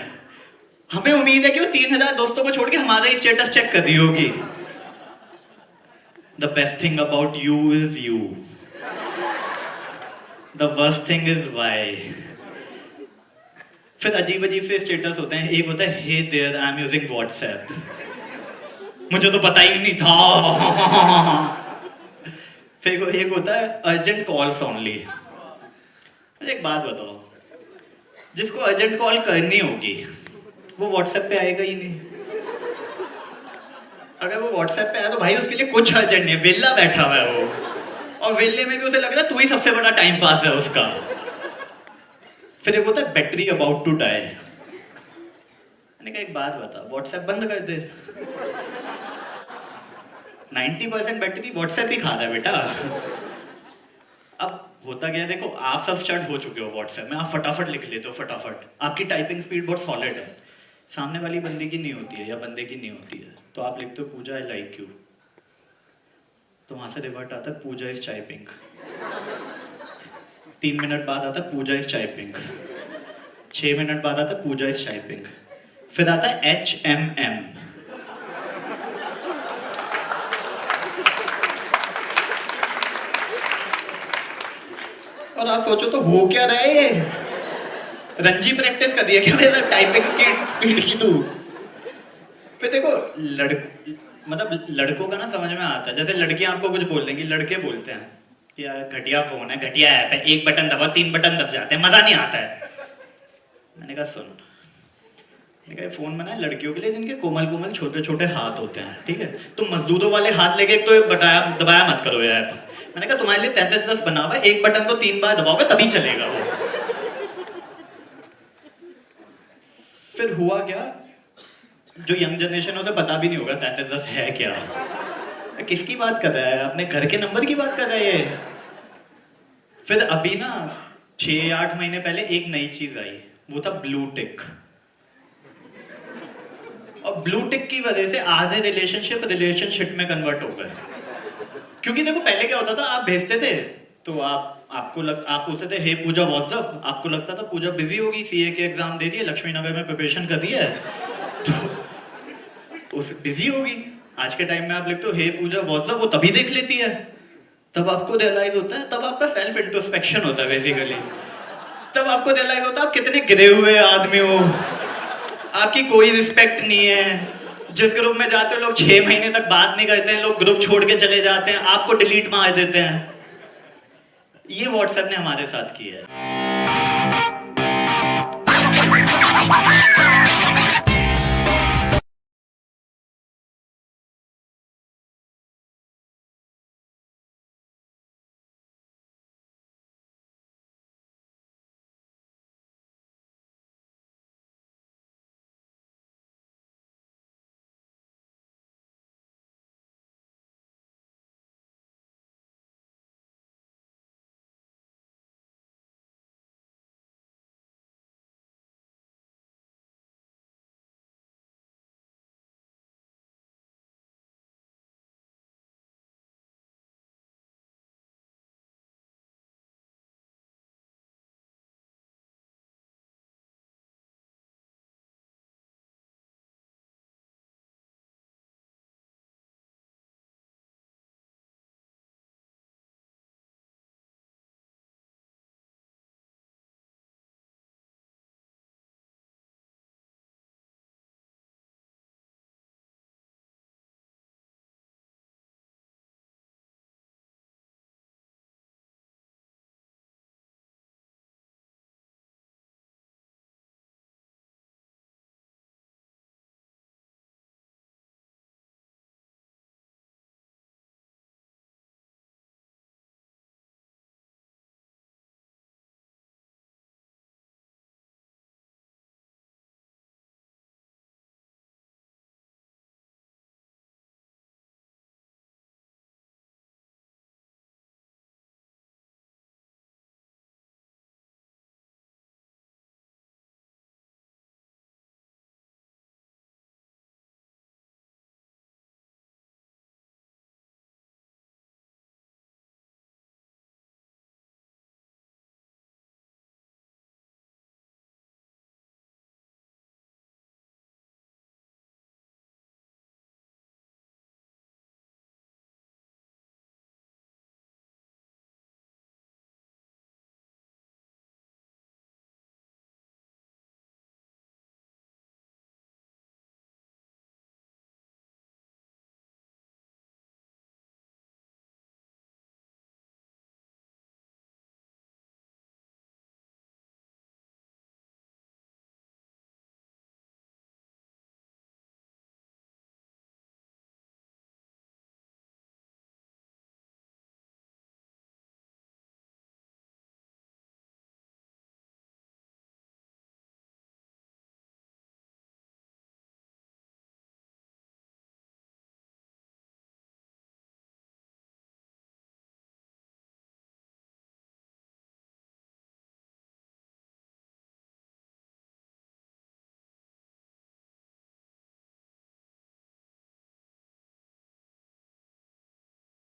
हमें उम्मीद है कि वो 3000 दोस्तों को छोड़ के हमारा ही स्टेटस चेक कर रही होगी। The best thing about you is you, the worst thing is why. फिर अजीब अजीब से स्टेटस होते हैं, एक होता है hey there I am using WhatsApp, मुझे तो पता ही नहीं था। फिर एक होता है अर्जेंट कॉल्स ओनली। मुझे एक बात बताओ, जिसको अर्जेंट कॉल करनी होगी वो व्हाट्सएप पे आएगा ही नहीं। अगर वो व्हाट्सएप पे आया तो भाई उसके लिए कुछ अर्जेंट नहीं है, वेला बैठा हुआ है वो, और वेले में भी उसे लग रहा है तू ही सबसे बड़ा टाइम पास है उसका। फिर एक होता है बैटरी अबाउट टू डाई। मैंने कहा एक बात बता, व्हाट्सएप बंद कर दे, 90% बैटरी व्हाट्सएप ही खा रहा है बेटा। अब होता क्या है, देखो आप सब स्टार्ट हो चुके हो व्हाट्सएप में, आप फटाफट लिख लेते हो फटाफट, आपकी टाइपिंग स्पीड बहुत सॉलिड है, सामने वाली बंदी की नहीं होती है या बंदे की नहीं होती है, तो आप लिखते हो पूजा आई लाइक यू, तो वहां से रिवर्ट आता है पूजा इज टाइपिंग। 3 मिनट बाद आता है पूजा इज टाइपिंग, 6 मिनट बाद आता है पूजा इज टाइपिंग, फिर आता है HMM। और आप सोचो तो हो क्या रहा है ये? रणजी प्रैक्टिस कर दिया क्या मेरा टाइपिंग स्पीड की तू? फिर देखो मतलब लड़कों का ना समझ में आता है, जैसे लड़कियां आपको कुछ बोल देंगी, लड़के बोलते हैं कि यार घटिया फोन है, घटिया ऐप है, एक बटन दबाओ 3 बटन दब जाते हैं, मजा नहीं आता है। मैंने कहा सुन, मैंने कहा फोन बना है लड़कियों के लिए जिनके कोमल कोमल छोटे छोटे हाथ होते हैं, ठीक है? तुम मजदूरों वाले हाथ लेके एक तो दबाया मत करो यार। मैंने कहा तुम्हारे लिए 3310 बना हुआ है, एक बटन को 3 बार दबाओगे तभी चलेगा वो। फिर हुआ क्या, जो यंग जनरेशन है उसे पता भी नहीं होगा 3310 है क्या। किसकी बात कर रहा है? अपने घर के नंबर की बात कर रहा है ये। फिर अभी ना 6-8 महीने पहले एक नई चीज आई, वो था ब्लू टिक। और ब्लू टिक की वजह से आधे रिलेशनशिप में कन्वर्ट हो गए। क्योंकि देखो पहले क्या होता था, आप भेजते थे तो आप पूछते थे हे पूजा व्हाट्सअप, आपको लगता था पूजा बिजी होगी, सीए के एग्जाम दे दिए, लक्ष्मी नगर में प्रिपरेशन कर रही है तो उस बिजी होगी। आज के टाइम में आप लिखते हो हे पूजा व्हाट्सअप, वो तभी देख लेती है। तब आपको रियलाइज होता है, तब आपका सेल्फ इंट्रोस्पेक्शन होता है बेसिकली। तब आपको रियलाइज होता है आप कितने गिरे हुए आदमी हो, आपकी कोई रिस्पेक्ट नहीं है। जिस ग्रुप में जाते हो लोग 6 महीने तक बात नहीं करते हैं, लोग ग्रुप छोड़ के चले जाते हैं, आपको डिलीट मार देते हैं। ये व्हाट्सएप ने हमारे साथ किया है।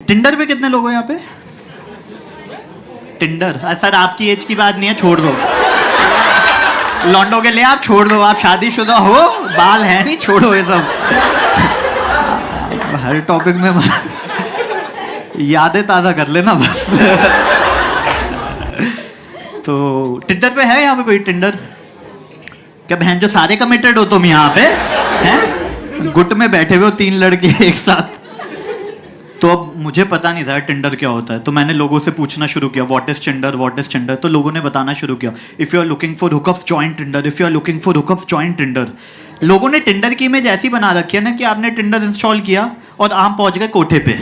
टिंडर पे कितने लोग हो यहाँ पे? टिंडर सर आपकी एज की बात नहीं है, छोड़ दो। लौंडों के लिए आप छोड़ दो, आप शादीशुदा हो, बाल है नहीं, छोड़ो ये सब। हर टॉपिक में यादें ताज़ा कर लेना बस। तो टिंडर पे है यहाँ पे कोई टिंडर? क्या बहन जो सारे कमिटेड हो तुम यहाँ पे हैं? गुट में बैठे हुए हो 3 लड़के एक साथ। तो अब मुझे पता नहीं था टिंडर क्या होता है, तो मैंने लोगों से पूछना शुरू किया what is Tinder, what is Tinder. तो लोगों ने बताना शुरू किया if you are looking for hookups join Tinder, if you are looking for hookups join Tinder. लोगों ने टिंडर की इमेज ऐसी बना रखी है ना कि आपने टिंडर इंस्टॉल किया और आप पहुंच गए कोठे पे।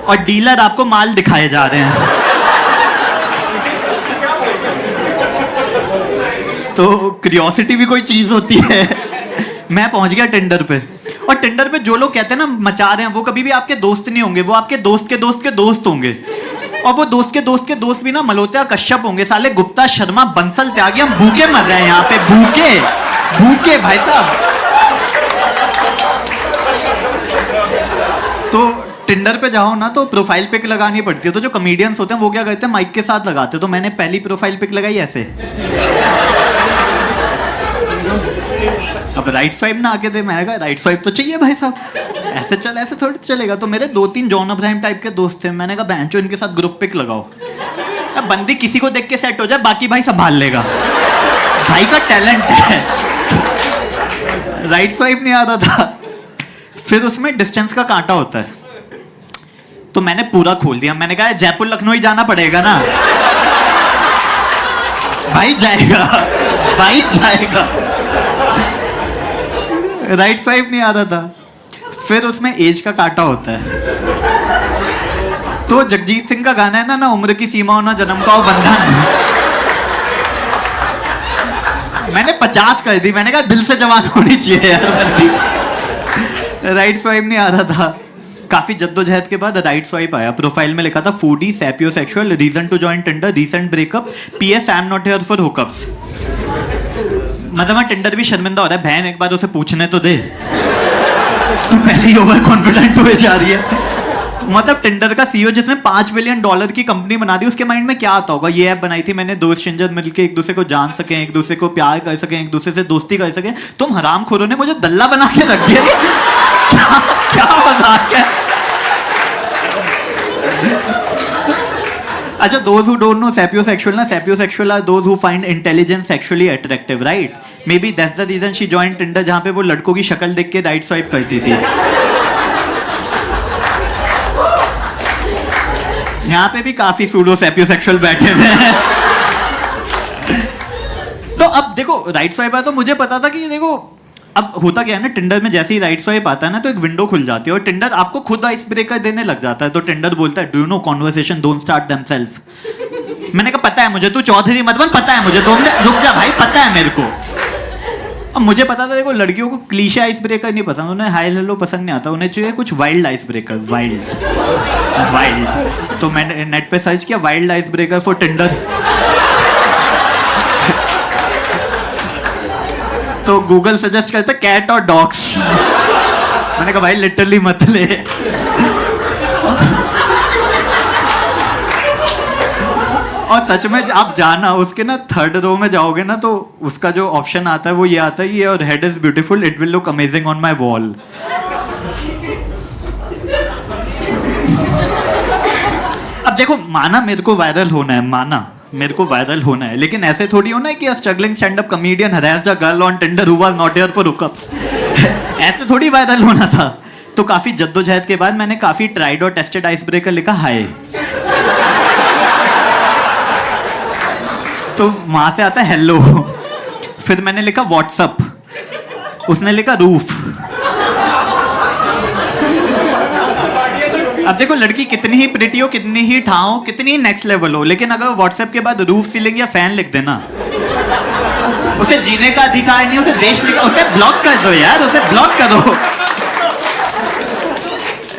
और डीलर आपको माल दिखाए जा रहे हैं। तो क्यूरियोसिटी भी कोई चीज होती है। मैं पहुंच गया टिंडर पे, और टिंडर पे जो लोग कहते हैं ना मचा रहे हैं, वो कभी भी आपके दोस्त नहीं होंगे, वो आपके दोस्त के दोस्त के दोस्त होंगे। और वो दोस्त के दोस्त भी ना मल्होत्रा कश्यप होंगे, साले गुप्ता शर्मा बंसल त्यागी, हम भूखे मर रहे हैं यहाँ पे, भूखे भूखे भाई साहब। तो टिंडर पे जाओ ना तो प्रोफाइल पिक लगानी पड़ती है, तो जो कॉमेडियंस होते हैं वो क्या करते हैं माइक के साथ लगाते हैं। तो मैंने पहली प्रोफाइल पिक लगाई ऐसे, अब राइट स्वाइप ना आके थे, मैंने कहा राइट स्वाइप तो चाहिए भाई साहब, ऐसे चल ऐसे थोड़ी चलेगा। तो मेरे 2-3 जॉन अब्राहम टाइप के दोस्त थे, मैंने कहा बहनचो इनके साथ ग्रुप पिक लगाओ, अब बंदी किसी को देख के सेट हो जाए, बाकी भाई संभाल लेगा, भाई का टैलेंट है। राइट स्वाइप नहीं आ रहा था, फिर उसमें डिस्टेंस का कांटा होता है, तो मैंने पूरा खोल दिया। मैंने कहा जयपुर लखनऊ ही जाना पड़ेगा ना, भाई जाएगा, भाई जाएगा। राइट स्वाइप नहीं आ रहा था, फिर उसमें एज का कांटा होता है। तो जगजीत सिंह का गाना है ना उम्र की सीमा हो ना जन्म का हो बंधन, मैंने 50 कर दी। मैंने कहा दिल से जवान होनी चाहिए यार बंदी। राइट स्वाइप नहीं आ रहा था, काफी जद्दोजहद के बाद राइट स्वाइप आया। प्रोफाइल में लिखा था foodie sapiosexual, reason to join Tinder, recent breakup, PS I am not here for hookups. मतलब टिंडर भी शर्मिंदा हो रहा है, बहन एक बार उसे पूछने तो दे, तू पहले ही ओवर कॉन्फिडेंट हुए जा रही है। मतलब टिंडर का सीईओ जिसने $5 बिलियन की कंपनी बना दी, उसके माइंड में क्या आता होगा, ये ऐप बनाई थी मैंने, 2 स्ट्रेंजर मिलके एक दूसरे को जान सकें, एक दूसरे को प्यार कर सकें, एक दूसरे से दोस्ती कर सकें। तुम हरामखोरों ने मुझे दल्ला बना के रख दिया, क्या क्या मजाक है। अच्छा, those who don't know sapiosexual ना, sapiosexual are those who find intelligence sexually attractive, right? Maybe that's the reason she joined Tinder, जहाँ पे वो लड़कों की शक्ल देख के राइट स्वाइप करती थी। यहाँ पे भी काफी सूडो सैपियोसेक्सुअल बैठे हुए हैं। तो अब देखो राइट स्वाइप आया तो मुझे पता था कि देखो अब होता क्या है ना, टिंडर में जैसे ही राइट स्वाइप आता है ना तो एक विंडो खुल जाती है और टिंडर आपको खुद आइस ब्रेकर देने लग जाता है। तो टिंडर बोलता है do you know conversation don't start themselves. मैंने कहा पता है मुझे, तू चौधरी मत बन, पता है मुझे, 2 मिनट रुक जा भाई, पता है मेरे को। अब मुझे पता था देखो लड़कियों को क्लीशे आइस ब्रेकर नहीं पसंद, उन्हें हाई हेलो पसंद नहीं आता, उन्हें चाहिए कुछ वाइल्ड आइस ब्रेकर, वाइल्ड। तो मैंने नेट पे सर्च किया wild ice breaker for Tinder, तो गूगल सजेस्ट करता है कैट और डॉग्स। मैंने कहा भाई लिटरली मत ले। और सच में आप जाना उसके ना 3rd रो में जाओगे ना तो उसका जो ऑप्शन आता है वो ये आता है, ये और head is beautiful, it will look amazing on my wall. अब देखो माना मेरे को वायरल होना है, माना मेरे को वायरल होना है, लेकिन ऐसे थोड़ी होना है कि struggling stand up comedian harass a girl on Tinder who was not here for hookups. ऐसे थोड़ी वायरल होना था। तो काफी जद्दोजहद के बाद मैंने काफी ट्राइड और टेस्टेड आइस ब्रेकर लिखा हाय। तो वहां से आता है हेलो, फिर मैंने लिखा व्हाट्सअप, उसने लिखा रूफ। अब देखो लड़की कितनी ही प्रिटी हो, कितनी ही ठाओ, कितनी ही नेक्स्ट लेवल हो, लेकिन अगर व्हाट्सएप के बाद रूफ सीलिंग या फैन लिख देना, उसे जीने का अधिकार नहीं, उसे देश लिखा, उसे ब्लॉक कर दो यार, उसे ब्लॉक करो।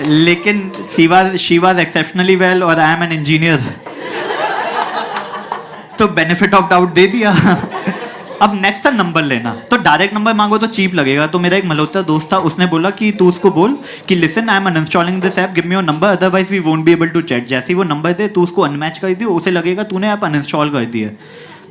लेकिन शी वाज एक्सेप्शनली वेल और आई एम एन इंजीनियर, तो बेनिफिट ऑफ डाउट दे दिया। अब नेक्स्ट था नंबर लेना, तो डायरेक्ट नंबर मांगो तो चीप लगेगा। तो मेरा एक मल्होत्रा दोस्त था, उसने बोला कि तू उसको बोल कि listen I am uninstalling this app, give me your number otherwise we won't be able to chat. जैसे ही वो नंबर दे तू उसको अनमैच कर दियो, उसे लगेगा तूने ऐप अनइंस्टॉल कर दिया।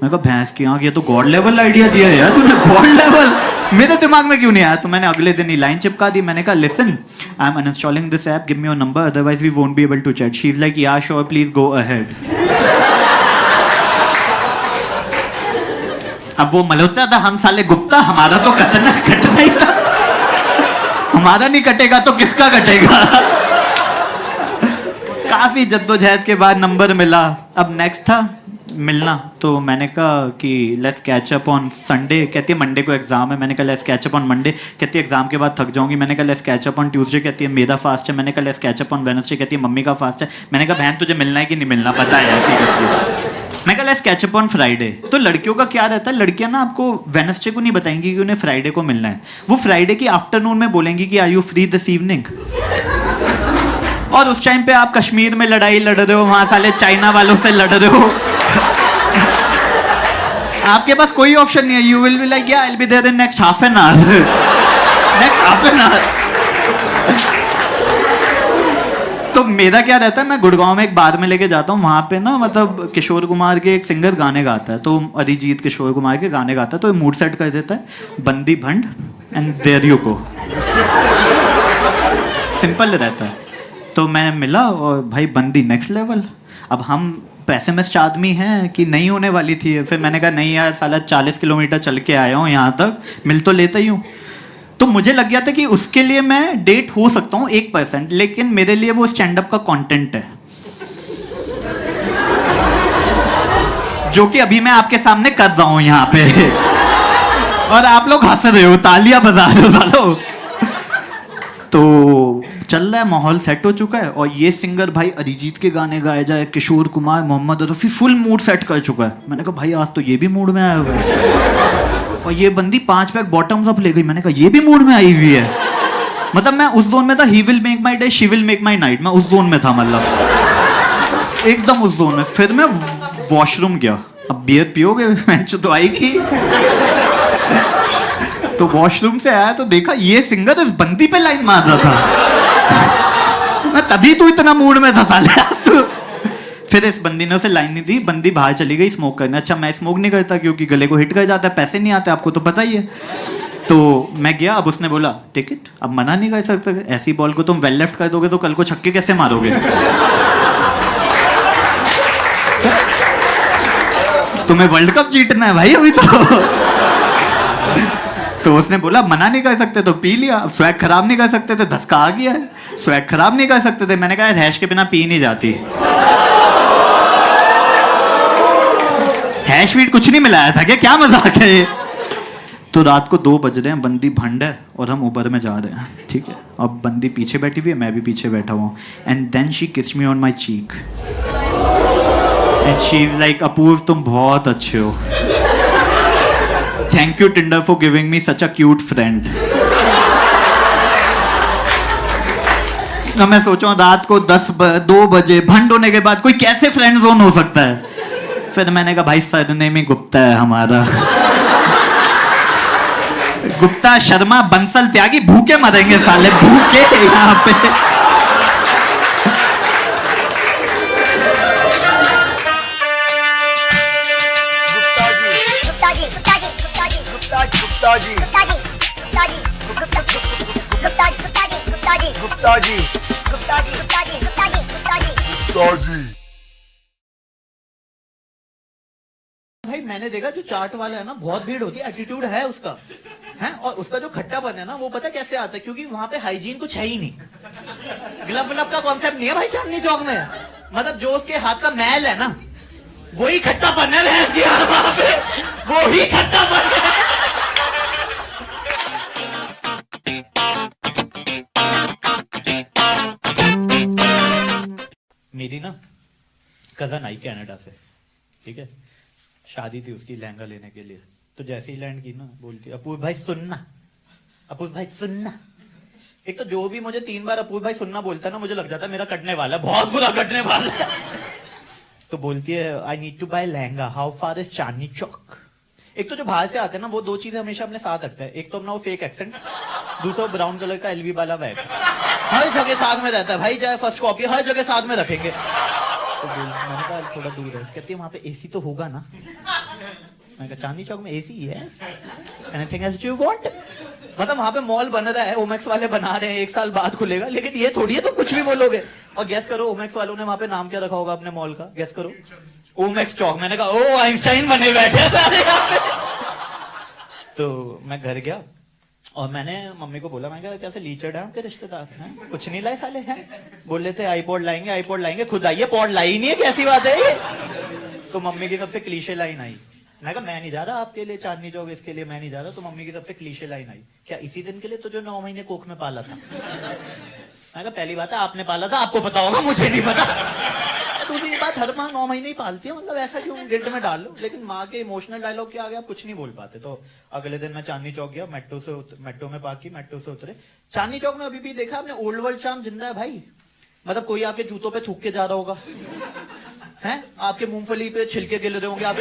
मैं कहा भैंस की आंख, ये तो गॉड लेवल आइडिया दिया यार तूने, गॉड लेवल, मेरे दिमाग में क्यों नहीं आया। तो मैंने अगले दिन ही लाइन चिपका दी, मैंने कहा listen I am uninstalling this app, give me your number otherwise we won't be able to chat. She is like yeah sure please go ahead. अब वो मल्होत्रा था, हम साले गुप्ता, हमारा तो कटना ही था, हमारा नहीं कटेगा तो किसका कटेगा। काफी जद्दोजहद के बाद नंबर मिला। अब नेक्स्ट था मिलना, तो मैंने कहा कि let's catch up on Sunday. कहती है मंडे को एग्जाम है। मैंने कहा let's catch up on Monday. कहती है एग्जाम के बाद थक जाऊंगी। मैंने कहा let's catch up on Tuesday. कहती है मेरा फास्ट है। मैंने कहा let's catch up on Wednesday. कहती है मम्मी का फास्ट है। मैंने कहा बहन तुझे मिलना है कि नहीं मिलना, पता है सीरियसली। मैं कहा let's catch up on Friday. तो लड़कियों का क्या रहता है, लड़कियां ना आपको वेडनेसडे को नहीं बताएंगी कि उन्हें फ्राइडे को मिलना है, वो फ्राइडे की आफ्टरनून में बोलेंगी कि are you free this evening. और उस टाइम पे आप कश्मीर में लड़ाई लड़ रहे हो, वहां साले चाइना वालों से लड़ रहे हो, आपके पास कोई ऑप्शन नहीं है। You will be like yeah I will be there in next half an hour, next half an hour. तो मेरा क्या रहता है, मैं गुड़गांव में एक बार में लेके जाता हूँ, वहां पे ना मतलब किशोर कुमार के एक सिंगर गाने गाता है, तो अरिजीत किशोर कुमार के गाने गाता है, तो मूड सेट कर देता है बंदी भंड and there you go, simple रहता है। तो मैं मिला और भाई बंदी नेक्स्ट लेवल। अब हम पैसेमिस्ट आदमी हैं कि नहीं होने वाली थी, फिर मैंने कहा नहीं यार साला 40 किलोमीटर चल के आया हूँ यहाँ तक, मिल तो लेता ही हूँ। तो मुझे लग गया था कि उसके लिए मैं डेट हो सकता हूँ 1%, लेकिन मेरे लिए वो स्टैंड अप का कंटेंट है जो कि अभी मैं आपके सामने कर रहा हूँ यहाँ पे, और आप लोग हंस रहे हो, तालियां बजा रहे हो सालों। तो चल रहा है, माहौल सेट हो चुका है, और ये सिंगर भाई अरिजीत के गाने गाए जाए, Kishore Kumar, Mohammed Rafi, full mood set कर चुका है। मैंने कहा भाई आज तो ये भी मूड में आया हुआ है, और ये बंदी 5 पैक बॉटम्स अप ले गई। मैंने कहा ये भी मूड में आई हुई है। मतलब मैं उस जोन में था, he will make my day she will make my night, मैं उस जोन में था, मतलब एकदम उस जोन में। फिर मैं वॉशरूम गया, अब बियर पियोगे तो आएगी। तो वॉशरूम से आया तो देखा ये सिंगर इस बंदी पे लाइन मार रहा था। मैं तभी तो इतना मूड में था साले आज तो। फिर इस बंदी ने उसे लाइन नहीं दी, बंदी बाहर चली गई स्मोक करने। अच्छा मैं स्मोक नहीं करता क्योंकि गले को हिट कर जाता है, पैसे नहीं आते, आपको तो पता ही है। तो मैं गया, अब उसने बोला टिकट, अब मना नहीं कर सकते, ऐसी बॉल को तुम वेल लेफ्ट कर दोगे तो कल को छक्के कैसे मारोगे। तुम्हें वर्ल्ड कप जीतना है भाई अभी तो उसने बोला मना नहीं कर सकते, तो पी लिया। अब स्वैग खराब नहीं कर सकते थे, धसका आ गया है, स्वैग खराब नहीं कर सकते थे। मैंने कहा हैश के बिना पी नहीं जाती, हैश वीट कुछ नहीं मिलाया था क्या मजाक है। तो रात को 2 बज रहे हैं, बंदी भंड है और हम ऊबर में जा रहे हैं, ठीक है। अब बंदी पीछे बैठी हुई है, मैं भी पीछे बैठा हुआ, and then she kissed me on my cheek and she is like Apoorv तुम बहुत अच्छे हो, thank you Tinder for giving me such a cute friend. मैं सोचा रात को 2 बजे भंड होने के बाद कोई कैसे फ्रेंड जोन हो सकता है। फिर मैंने कहा भाई सरनेम ही गुप्ता है हमारा, गुप्ता शर्मा बंसल त्यागी, भूखे मरेंगे साले, भूखे यहाँ पे। भाई मैंने देखा जो चाट वाला है ना, बहुत भीड़ होती है, एटीट्यूड है उसका, है, और उसका जो खट्टापन है ना वो पता कैसे आता है, क्योंकि वहां पे हाइजीन कुछ है ही नहीं, ग्लव व्लव का कॉन्सेप्ट नहीं है भाई चांदनी चौक में। मतलब जो उसके हाथ का मैल है ना वही खट्टापन है, वहां पे वही खट्टापन है। मेरी ना कजन आई कनाडा से, ठीक है, शादी थी उसकी लहंगा लेने के लिए। तो जैसे ही लैंड की ना बोलती अपूर्व भाई सुनना, अपूर्व भाई सुनना। एक तो जो भी मुझे 3 बार अपूर्व भाई सुनना बोलता है ना, मुझे लग जाता है मेरा कटने वाला है, बहुत बुरा कटने वाला है। तो बोलती है I need to buy lehenga, how far is Chandni Chowk. एक तो जो बाहर से आते हैं ना वो दो चीजें हमेशा अपने साथ रखते हैं, एक तो अपना वो फेक एक्सेंट, दूसरा ब्राउन कलर का एलवी वाला बैग, हर जगह साथ में रहता है भाई, चाहे फर्स्ट कॉपी हर जगह साथ में रखेंगे। तो मैंने कहा थोड़ा दूर है, कहती है वहां पे एसी तो होगा ना। मैंने कहा चांदनी चौक में एसी है, एनीथिंग एल्स यू वांट। मतलब वहां पे मॉल बन रहा है, ओमेक्स वाले बना रहे हैं, 1 साल बाद खुलेगा, लेकिन ये थोड़ी है तो कुछ भी बोलोगे। और गैस करो ओमेक्स वालों ने वहां पे नाम क्या रखा होगा अपने मॉल का, गैस करो, ओमेक्स चौक। मैंने कहा ओ आइंस्टाइन बने बैठे हैं सारे यहाँ पे। तो मैं घर गया और मैंने मम्मी को बोला, मैंने कहा कैसे लीचड़ है आपके रिश्तेदार हैं, कुछ नहीं लाए साले हैं। बोल रहे थे आईपॉड लाएंगे आईपॉड लाएंगे, खुद आइए पॉड लाई नहीं है, कैसी बात है ये। तो मम्मी की सबसे क्लीशे लाइन आई, मैं कहा मैं नहीं जा रहा आपके लिए चांदनी चौक, इसके लिए मैं नहीं जा रहा। तो मम्मी की सबसे क्लीशे लाइन आई, क्या इसी दिन के लिए तो जो 9 महीने कोख में पाला था। मैं कहा पहली बात है आपने पाला था, आपको पता होगा, मुझे नहीं पता। दूसरी बात हर माँ 9 महीने ही पालती है, मतलब ऐसा क्यों गिल्ट में डाल लो। लेकिन माँ के इमोशनल डायलॉग के आगे आप कुछ नहीं बोल पाते। तो अगले दिन मैं चांदनी चौक गया, मेट्रो में पार्क की, मेट्रो से उतरे। चांदनी चौक में अभी भी देखा आपने ओल्ड वर्ल्ड चार्म जिंदा है भाई। मतलब कोई आपके जूतों पे थूक के जा रहा होगा, हैं आपके मूंगफली पे छिलके गिर रहे होंगे, आप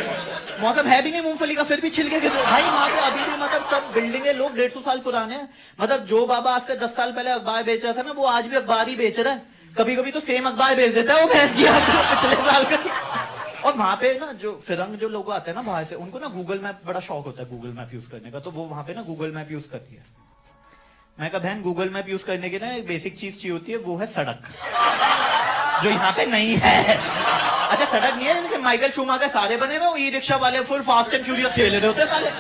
मौसम है भी नहीं मूंगफली का फिर भी छिलके गिर रहे भाई वहां पे अभी भी। मतलब सब बिल्डिंगे लोग 150 साल पुराने हैं। मतलब जो बाबा आज से 10 साल पहले अखबार बेच रहा था ना, वो आज भी अखबार ही बेच रहा है। कभी कभी तो सेम अखबार बेच देता है वो भैंस की पिछले साल का। और वहां पे ना जो फिरंग जो लोग आते हैं ना बाहर से, उनको ना गूगल मैप बड़ा शौक होता है, गूगल मैप यूज करने का। तो वो वहां पे ना गूगल मैप यूज करती है। मैं कहा बहन गूगल मैप यूज करने की ना एक बेसिक चीज चाहिए होती है, वो है सड़क, जो यहाँ पे नहीं है। अच्छा सड़क नहीं है, लेकिन माइकल शूमाकर सारे बने हुए, ई रिक्शा वाले फुल फास्ट एंड फ्यूरियस खेल रहे होते साले।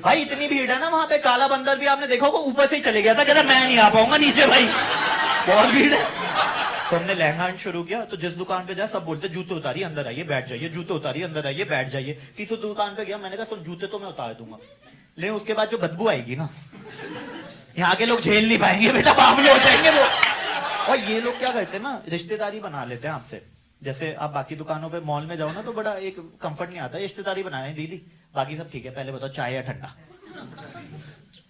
भाई इतनी भीड़ है ना वहां पे, काला बंदर भी आपने देखा होगा ऊपर से ही चले गया था, कहता मैं नहीं आ पाऊंगा नीचे, भाई बहुत भीड़ है। तो हमने लहंगा शुरू किया, तो जिस दुकान पे जाए सब बोलते जूते उतारिए अंदर आइए बैठ जाइए, जूते उतारिए अंदर आइए बैठ जाइए। तीसरी दुकान पे गया, मैंने कहा सुन जूते तो मैं उतार दूंगा, लेकिन उसके बाद जो बदबू आएगी ना, यहाँ के लोग झेल नहीं पाएंगे बेटा, बावले हो जाएंगे वो। और ये लोग क्या करते हैं ना, रिश्तेदारी बना लेते हैं आपसे। जैसे आप बाकी दुकानों पे मॉल में जाओ ना, तो बड़ा एक कंफर्ट नहीं आता, रिश्तेदारी बनाए दीदी बाकी सब ठीक है, पहले बताओ चाय या ठंडा।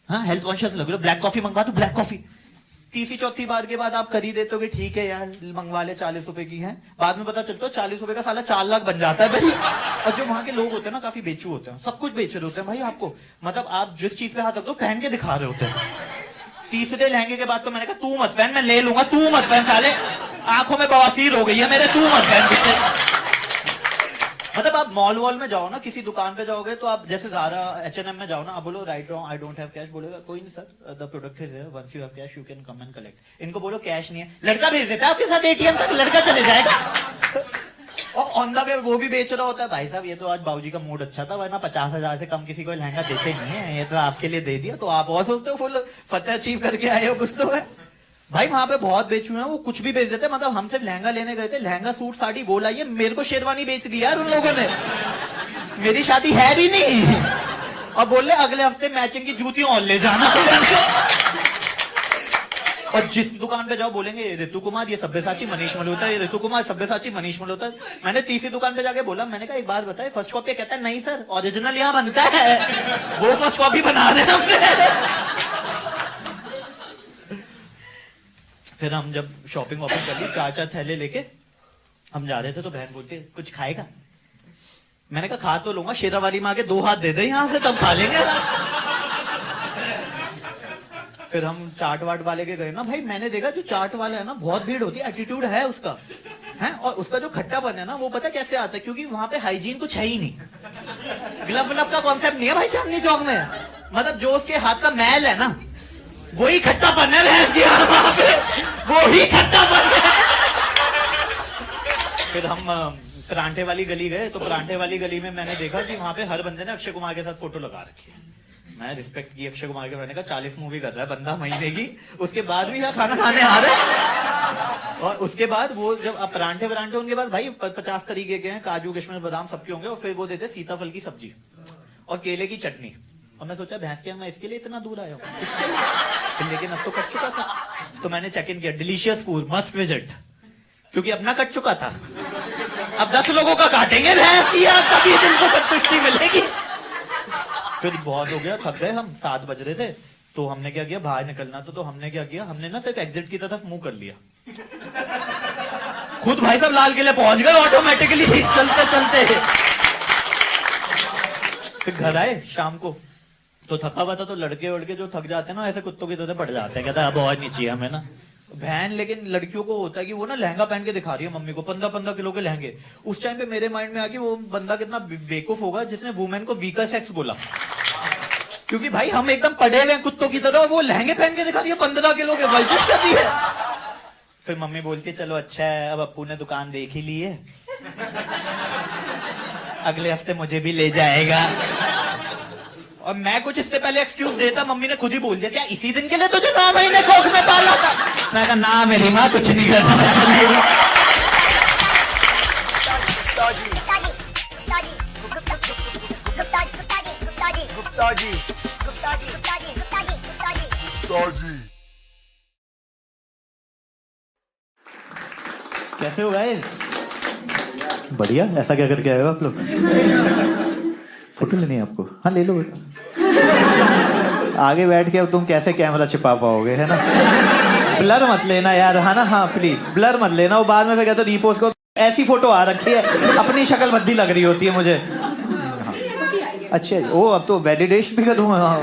हाँ हेल्थ कॉन्शियस लग रहे हो, ब्लैक कॉफी मंगवा दो, ब्लैक कॉफी। तीसरी चौथी बार के बाद आप खरीद देते हो कि ठीक है यार मंगवा ले, 40 रुपए की है। बाद में पता चलता है 40 रुपए का साला 4 लाख बन जाता है भाई। और जो वहां के लोग होते हैं ना काफी बेचू होते हैं, सब कुछ बेच रहे होते हैं भाई आपको। मतलब आप जिस चीज पे हाथ रखते हो पहन के दिखा रहे होते हैं। तीसरे लहंगे के बाद तो मैंने कहा तू मत पहन, मैं ले लूंगा, तू मत पहन साले, आंखों में बवासीर हो गई है मेरे, तू मत पहन। मतलब आप मॉल वॉल में जाओ ना, किसी दुकान पे जाओगे तो आप जैसे ज़ारा H&M में जाओ ना, आप बोलो right wrong I don't have cash, बोलेगा कोई नहीं sir the product is here, once you have cash you can come and collect. इनको बोलो कैश नहीं है, लड़का भेज देता है आपके साथ ATM तक, लड़का चले जाएगा। और ऑन द वे वो भी बेच रहा होता है, भाई साहब ये तो आज बाबूजी का मूड अच्छा था, वरना 50,000 से कम किसी को लहंगा देते नहीं है, ये तो आपके लिए दे दिया। तो आप और सोचते हो फुल फतेह अचीव करके आए हो, कुछ तो है भाई। वहां पे बहुत बेचू हैं, वो कुछ भी बेच देते हैं। मतलब हम सिर्फ लहंगा लेने गए थे, लहंगा सूट साड़ी वो लाइए, मेरे को शेरवानी बेच दिया यार उन लोगों ने, मेरी शादी है भी नहीं। और बोल रहे अगले हफ्ते मैचिंग की जूती और ले जाना। और जिस दुकान पे जाओ बोलेंगे ऋतु कुमार ये सब्यसाची मनीष मल्होत्रा, ये ऋतु कुमार सब्यसाची मनीष मल्होत्रा। मैंने तीसरी दुकान पे जाके बोला, मैंने कहा एक बात बताए फर्स्ट कॉपी, कहता है नहीं सर ओरिजिनल यहाँ बनता है, वो फर्स्ट कॉपी बना रहे हैं हमसे। फिर हम जब शॉपिंग वॉपिंग कर ली, 4 थैले लेके हम जा रहे थे, तो बहन बोलती कुछ खाएगा। मैंने कहा खा तो लूंगा, शेरावाली माँ के 2 हाथ दे दे यहाँ से तब खा लेंगे। फिर हम चाट वाट वाले के गए ना, भाई मैंने देखा जो चाट वाला है ना बहुत भीड़ होती है, एटीट्यूड है उसका, है। और उसका जो खट्टापन है ना वो पता कैसे आता है, क्योंकि वहां पे हाइजीन कुछ है ही नहीं, ग्लव व्लव का कॉन्सेप्ट नहीं है भाई चांदनी चौक में। मतलब जो उसके हाथ का मैल है ना वही खट्टापन है, वहां पे वही खट्टापन है। फिर हम परांठे वाली गली गए, तो परांठे वाली गली में मैंने देखा कि वहां पे हर बंदे ने अक्षय कुमार के साथ फोटो लगा रखी है। मैं रिस्पेक्ट की अक्षय कुमार के, मैंने कहा 40 मूवी कर रहा है बंदा महीने की, उसके बाद भी यहाँ खाना खाने आ रहा है। और उसके बाद वो जब आप परांठे वरांठे, उनके बाद भाई 50 तरीके के हैं, काजू किशमिश बादाम सबके होंगे। और फिर वो देते सीताफल की सब्जी और केले की चटनी। और मैं सोचा भैंस के मैं इसके लिए इतना दूर आया हूँ, लेकिन अब तो कट चुका था। तो मैंने चेक इन किया, डिलीशियस फूड मस्ट विजिट, क्योंकि अपना कट चुका था, अब 10 लोगों का काटेंगे भैंस की, तभी दिल को संतुष्टि मिलेगी। फिर बहुत हो गया, थक गए हम, 7 बज रहे थे। तो हमने क्या किया, बाहर निकलना तो हमने क्या किया, हमने ना सिर्फ एग्जिट की तरफ मुंह कर लिया। खुद भाई साहब लाल किले पहुंच गए ऑटोमेटिकली चलते चलते। फिर घर आए शाम को तो थका हुआ था, तो लड़के वड़के जो थक जाते हैं ना ऐसे कुत्तों की तरह पड़ जाते हैं, कहता है अब और नहीं चाहिए हमें ना बहन। लेकिन लड़कियों को होता है कि वो ना लहंगा पहन के दिखा रही है मम्मी को, 15-15 किलो के लहंगे। उस टाइम पे मेरे माइंड में आ कि वो बंदा कितना बेवकूफ होगा जिसने वुमेन को वीकर सेक्स बोला, क्योंकि भाई हम एकदम पड़े हुए हैं कुत्तों की तरह, वो लहंगे पहन के दिखा रही है 15 किलो के, वर्जिश कर दी है। फिर मम्मी बोलती है चलो अच्छा है, अब अप्पू ने दुकान देख ही ली है, अगले हफ्ते मुझे भी ले जाएगा। और मैं कुछ इससे पहले एक्सक्यूज देता, मम्मी ने खुद ही बोल दिया क्या इसी दिन के लिए तुझे 9 महीने कोख में पाला था। मैं कहा ना मेरी माँ कुछ नहीं करना। कैसे हो गाइस? बढ़िया। ऐसा क्या करके आए हो आप लोग? फोटो लेनी है आपको? हाँ ले लो बेटा। आगे बैठ के अब तुम कैसे कैमरा छिपा पाओगे, है ना? ब्लर मत लेना यार, है ना? हाँ प्लीज ब्लर मत लेना, वो बाद में फिर कहते हो रीपोस्ट को ऐसी फोटो आ रखी है, अपनी शक्ल भद्दी लग रही होती है मुझे। हाँ। अच्छी है। ओ अब तो वैलिडेशन भी करूँगा। हाँ,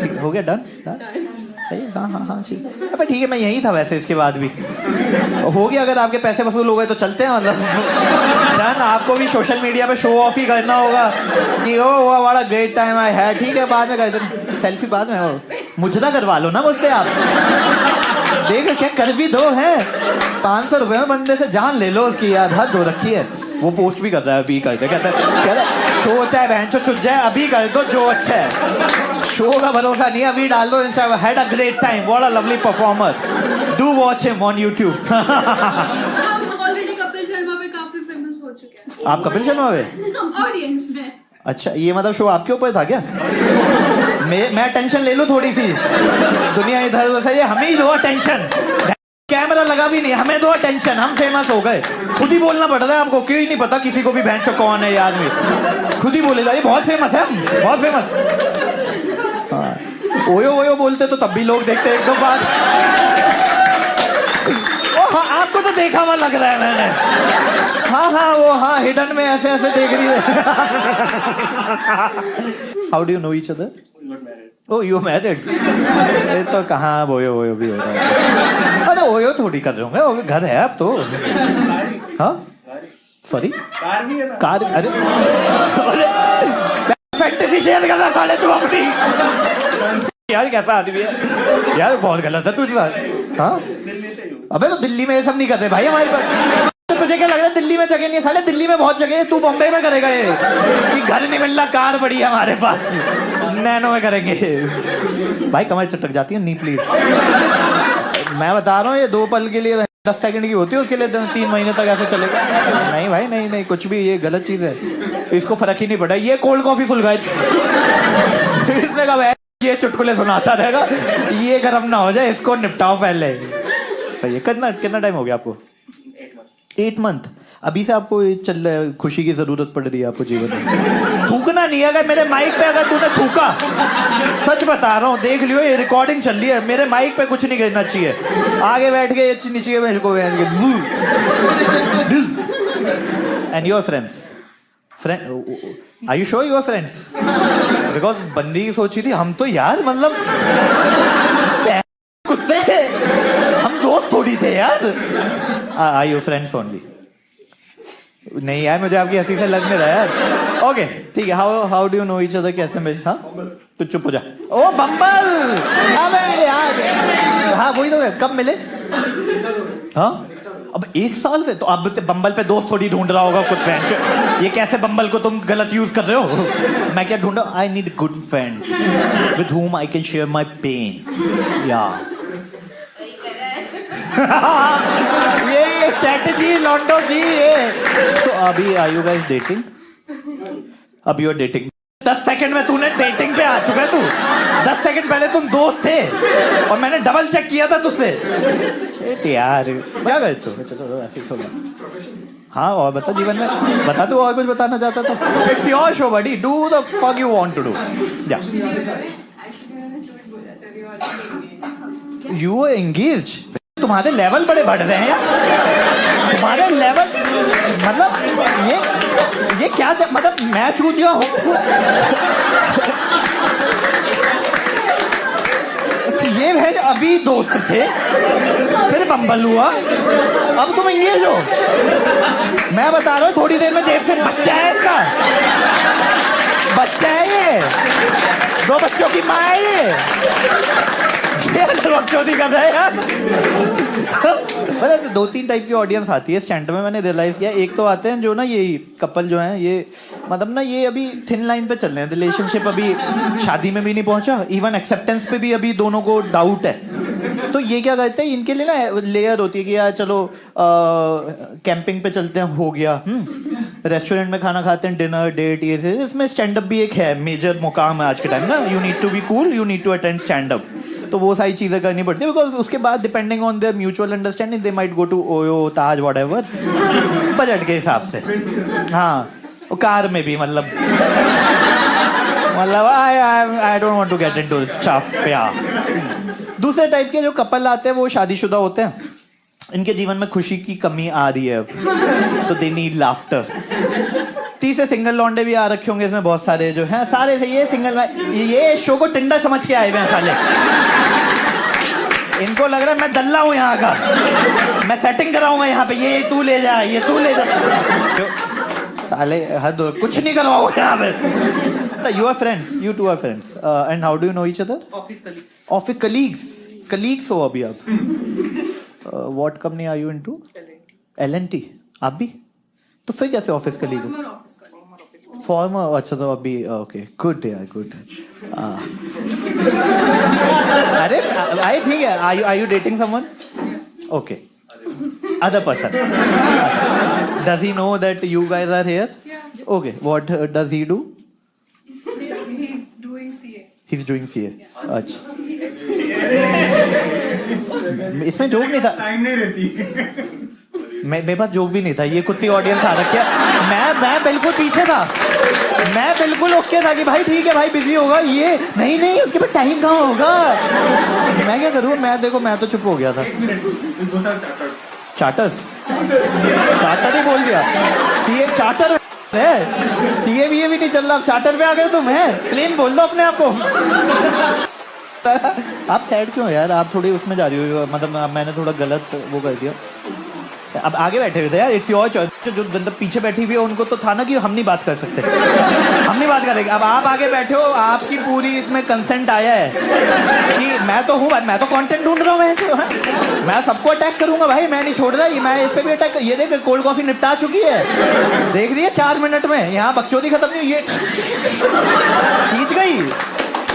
ठीक हो गया, डन सही है। हाँ हाँ हाँ ठीक। अबे ठीक है, मैं यही था वैसे, इसके बाद भी हो गया। अगर आपके पैसे वसूल हो गए तो चलते हैं, मतलब डन। आपको भी सोशल मीडिया पे शो ऑफ ही करना होगा कि oh what a great time I had. ठीक है, बाद में कर सेल्फी, बाद में मुझे करवा लो ना मुझसे आप। देख क्या कर भी दो है, 500 रुपए में बंदे से जान ले लो उसकी, यार हद हो रखी है। वो पोस्ट भी कर रहा है अभी, करते कहता है शो चाहे बहन चो छुट जाए अभी कर दो जो अच्छा है। शो का भरोसा नहीं, अभी डाल दो Insta. Had a great time, what a lovely performer, do watch him on YouTube. Already Kapil Sharma पे काफी फेमस हो चुके हैं। आप कपिल शर्मा पे ऑडियंस में? अच्छा, ये मतलब शो आपके ऊपर था क्या? मैं टेंशन ले लूं थोड़ी सी, दुनिया इधर उधर से, हमें ही दो टेंशन। कैमरा लगा भी नहीं, हमें दो टेंशन, हम फेमस हो गए। खुद ही बोलना पड़ रहा है आपको, क्यों ही नहीं पता किसी को भी बहन चो कौन है ये आदमी, खुद ही बोलेगा ये बहुत फेमस है, हम बहुत फेमस। हाँ। ओयो ओयो बोलते तो तब भी लोग देखते एक दो बार। हाँ, आपको तो देखा हुआ लग रहा है मैंने। हाँ हाँ वो हाँ हिडन में ऐसे ऐसे देख रही है। How do you know each other? Oh you married? ये तो कहाँ ओयो ओयो भी होता है। अरे ओयो थोड़ी कर रहे होंगे, वो घर है अब तो। हाँ सॉरी कार। अरे फैंटेसी शेयर कर रहा साले तू अपनी। यार कैसा आदमी है यार, बहुत गलत है तुझ साथ। हाँ अबे तो दिल्ली में ये सब नहीं करते भाई हमारे पास। तो तुझे क्या लग रहा है दिल्ली में जगह नहीं है? साले दिल्ली में बहुत जगह है, तू बॉम्बे में करेगा ये कि घर नहीं मिल रहा, कार बड़ी है हमारे पास, नैनो में करेंगे। भाई कमाई चटक जाती है, नहीं प्लीज। मैं बता रहा हूँ ये 2 पल के लिए 10 सेकंड की होती है, उसके लिए 3 महीने तक ऐसे चलेगा। नहीं भाई नहीं नहीं, कुछ भी, ये गलत चीज है, इसको फर्क ही नहीं पड़ा। ये कोल्ड कॉफी फुल गए, इसने कहा ये चुटकुले सुनाता रहेगा, ये गर्म ना हो जाए, इसको निपटाओ पहले। भैया कितना टाइम हो गया आपको? 8 मंथ। अभी से आपको चल रहा है, खुशी की जरूरत पड़ रही है आपको जीवन में। थूकना नहीं है, अगर मेरे माइक पे अगर तूने थूका, सच बता रहा हूँ, देख लियो ये रिकॉर्डिंग चल रही है, मेरे माइक पे कुछ नहीं गिरना चाहिए। आगे बैठ के नीचे मेरे को and your friends are you sure your friends? Because बंदी सोची थी हम तो यार मतलब कुत्ते, हम दोस्त थोड़ी थे यार। Are you friends only? नहीं यार मुझे आपकी हंसी से लग नहीं रहा यार। ओके ठीक है, how do you know each other? कैसे मिले? हाँ तू चुप हो जा। ओ बम्बल, अबे यार हाँ वही तो है। कब मिले? हाँ अब 1 साल से? तो अब बम्बल पे दोस्त थोड़ी ढूंढ रहा होगा कुछ फ्रेंड। ये कैसे बम्बल को तुम गलत यूज कर रहे हो? मैं क्या ढूंढ रहा हूँ? I need good friend with whom I can share my pain. Yeah. ये स्ट्रेटजी लॉन्डो जी ये। तो अभी आर यू गाइस डेटिंग? अब यू आर डेटिंग। 10 सेकंड में तूने डेटिंग पे आ चुका है तू। 10 सेकंड पहले तुम दोस्त थे और मैंने डबल चेक किया था तुझसे। यार क्या गए तू? चलो ऐसे ही छोड़। हाँ और बता जीवन में, बता तू और कुछ बताना चाहता था? It's your show buddy, do the fuck you want to do. या यू आर एंगेज्ड? तुम्हारे लेवल बड़े बढ़ रहे हैं यार, तुम्हारे लेवल मतलब ये ये क्या मतलब मैं चूतिया हूँ? ये भैंस अभी दोस्त थे, फिर बम्बल हुआ, अब तुम इंगेज हो। मैं बता रहा हूँ थोड़ी देर में जेब से बच्चा है इसका, बच्चा है ये, 2 बच्चों की माँ है ये बकचोदी कर रहा है यार। मतलब 2-3 टाइप की ऑडियंस आती है स्टैंड में, मैंने रियलाइज किया। एक तो आते हैं जो ना ये कपल जो हैं, ये मतलब ना ये अभी थिन लाइन पे चल रहे हैं, रिलेशनशिप अभी शादी में भी नहीं पहुंचा, इवन एक्सेप्टेंस पे भी अभी दोनों को डाउट है। तो ये क्या कहते हैं, इनके लिए ना लेयर होती है कि यार चलो कैंपिंग पे चलते हैं, हो गया, रेस्टोरेंट में खाना खाते हैं, डिनर डेट, ये से इसमें स्टैंड अप भी एक है, मेजर मुकाम है आज के टाइम ना। You need to be cool, you need to attend stand up. तो वो सारी चीजें करनी पड़ती है, बिकॉज उसके बाद depending on their mutual understanding they might go to OYO, Taj, whatever, budget के हिसाब से। हाँ, कार में भी मतलब I don't want to get into stuff. या दूसरे टाइप के जो कपल आते हैं वो शादीशुदा होते हैं, इनके जीवन में खुशी की कमी आ रही है अब, तो दे नीड लाफ्टर। तीसरे सिंगल लौंडे भी आ रखे होंगे इसमें बहुत सारे, जो हैं सारे से ये सिंगल, ये शो को टिंडर समझ के आए हुए हैं साले। इनको लग रहा है मैं दल्ला हूं यहाँ का, मैं सेटिंग कराऊंगा यहाँ पे, ये तू ले जा, ये तू ले जा। साले हद, कुछ नहीं करवाओ यहाँ पे। You are friends, you two are friends, and how do you know each other? Office colleagues. Office colleagues हो अभी आप? What company are you into? L&T. आप भी? तो फिर कैसे ऑफिस कलीग हो? फॉर्मर, अच्छा तो अभी ओके, गुड यार, गुड। अरे आई ठीक है, are you dating someone? Okay, other person. Does he know that you guys are here? Okay, what does he do? He's doing CA. अच्छा, इसमें जोक नहीं था, टाइम नहीं रहती। मेरे पास जोक भी नहीं था, ये कुत्ती ऑडियंस आ रखी है। मैं बिल्कुल पीछे था, मैं बिल्कुल ओके था कि भाई ठीक है भाई, बिजी होगा ये, नहीं उसके पास टाइम कहाँ होगा। मैं क्या करूँ, मैं देखो मैं तो चुप हो गया था। चार्टर ही बोल दिया, CA चार्टर है, CA भी नहीं चल रहा, चार्टर पे आ गए तुम, है प्लेन बोल दो अपने आप को। आप सैड क्यों यार, आप थोड़ी उसमें जा रही हो, मतलब मैंने थोड़ा गलत वो कर दिया। अब आगे बैठे हुए थे यार, इट्स योर चॉइस। जो मतलब पीछे बैठी हुई है उनको तो था ना कि हम नहीं बात कर सकते, हम नहीं बात करेंगे। अब आप आगे बैठे हो, आपकी पूरी इसमें कंसेंट आया है कि मैं तो हूँ, मैं तो कंटेंट ढूंढ रहा हूँ, मैं सबको अटैक करूंगा भाई, मैं नहीं छोड़ रहा, मैं इस पे भी अटैक। ये देख कोल्ड कॉफी निपटा चुकी है, देख रही है 4 मिनट में, यहाँ बकचोदी खत्म नहीं हुई, ये खींच गई,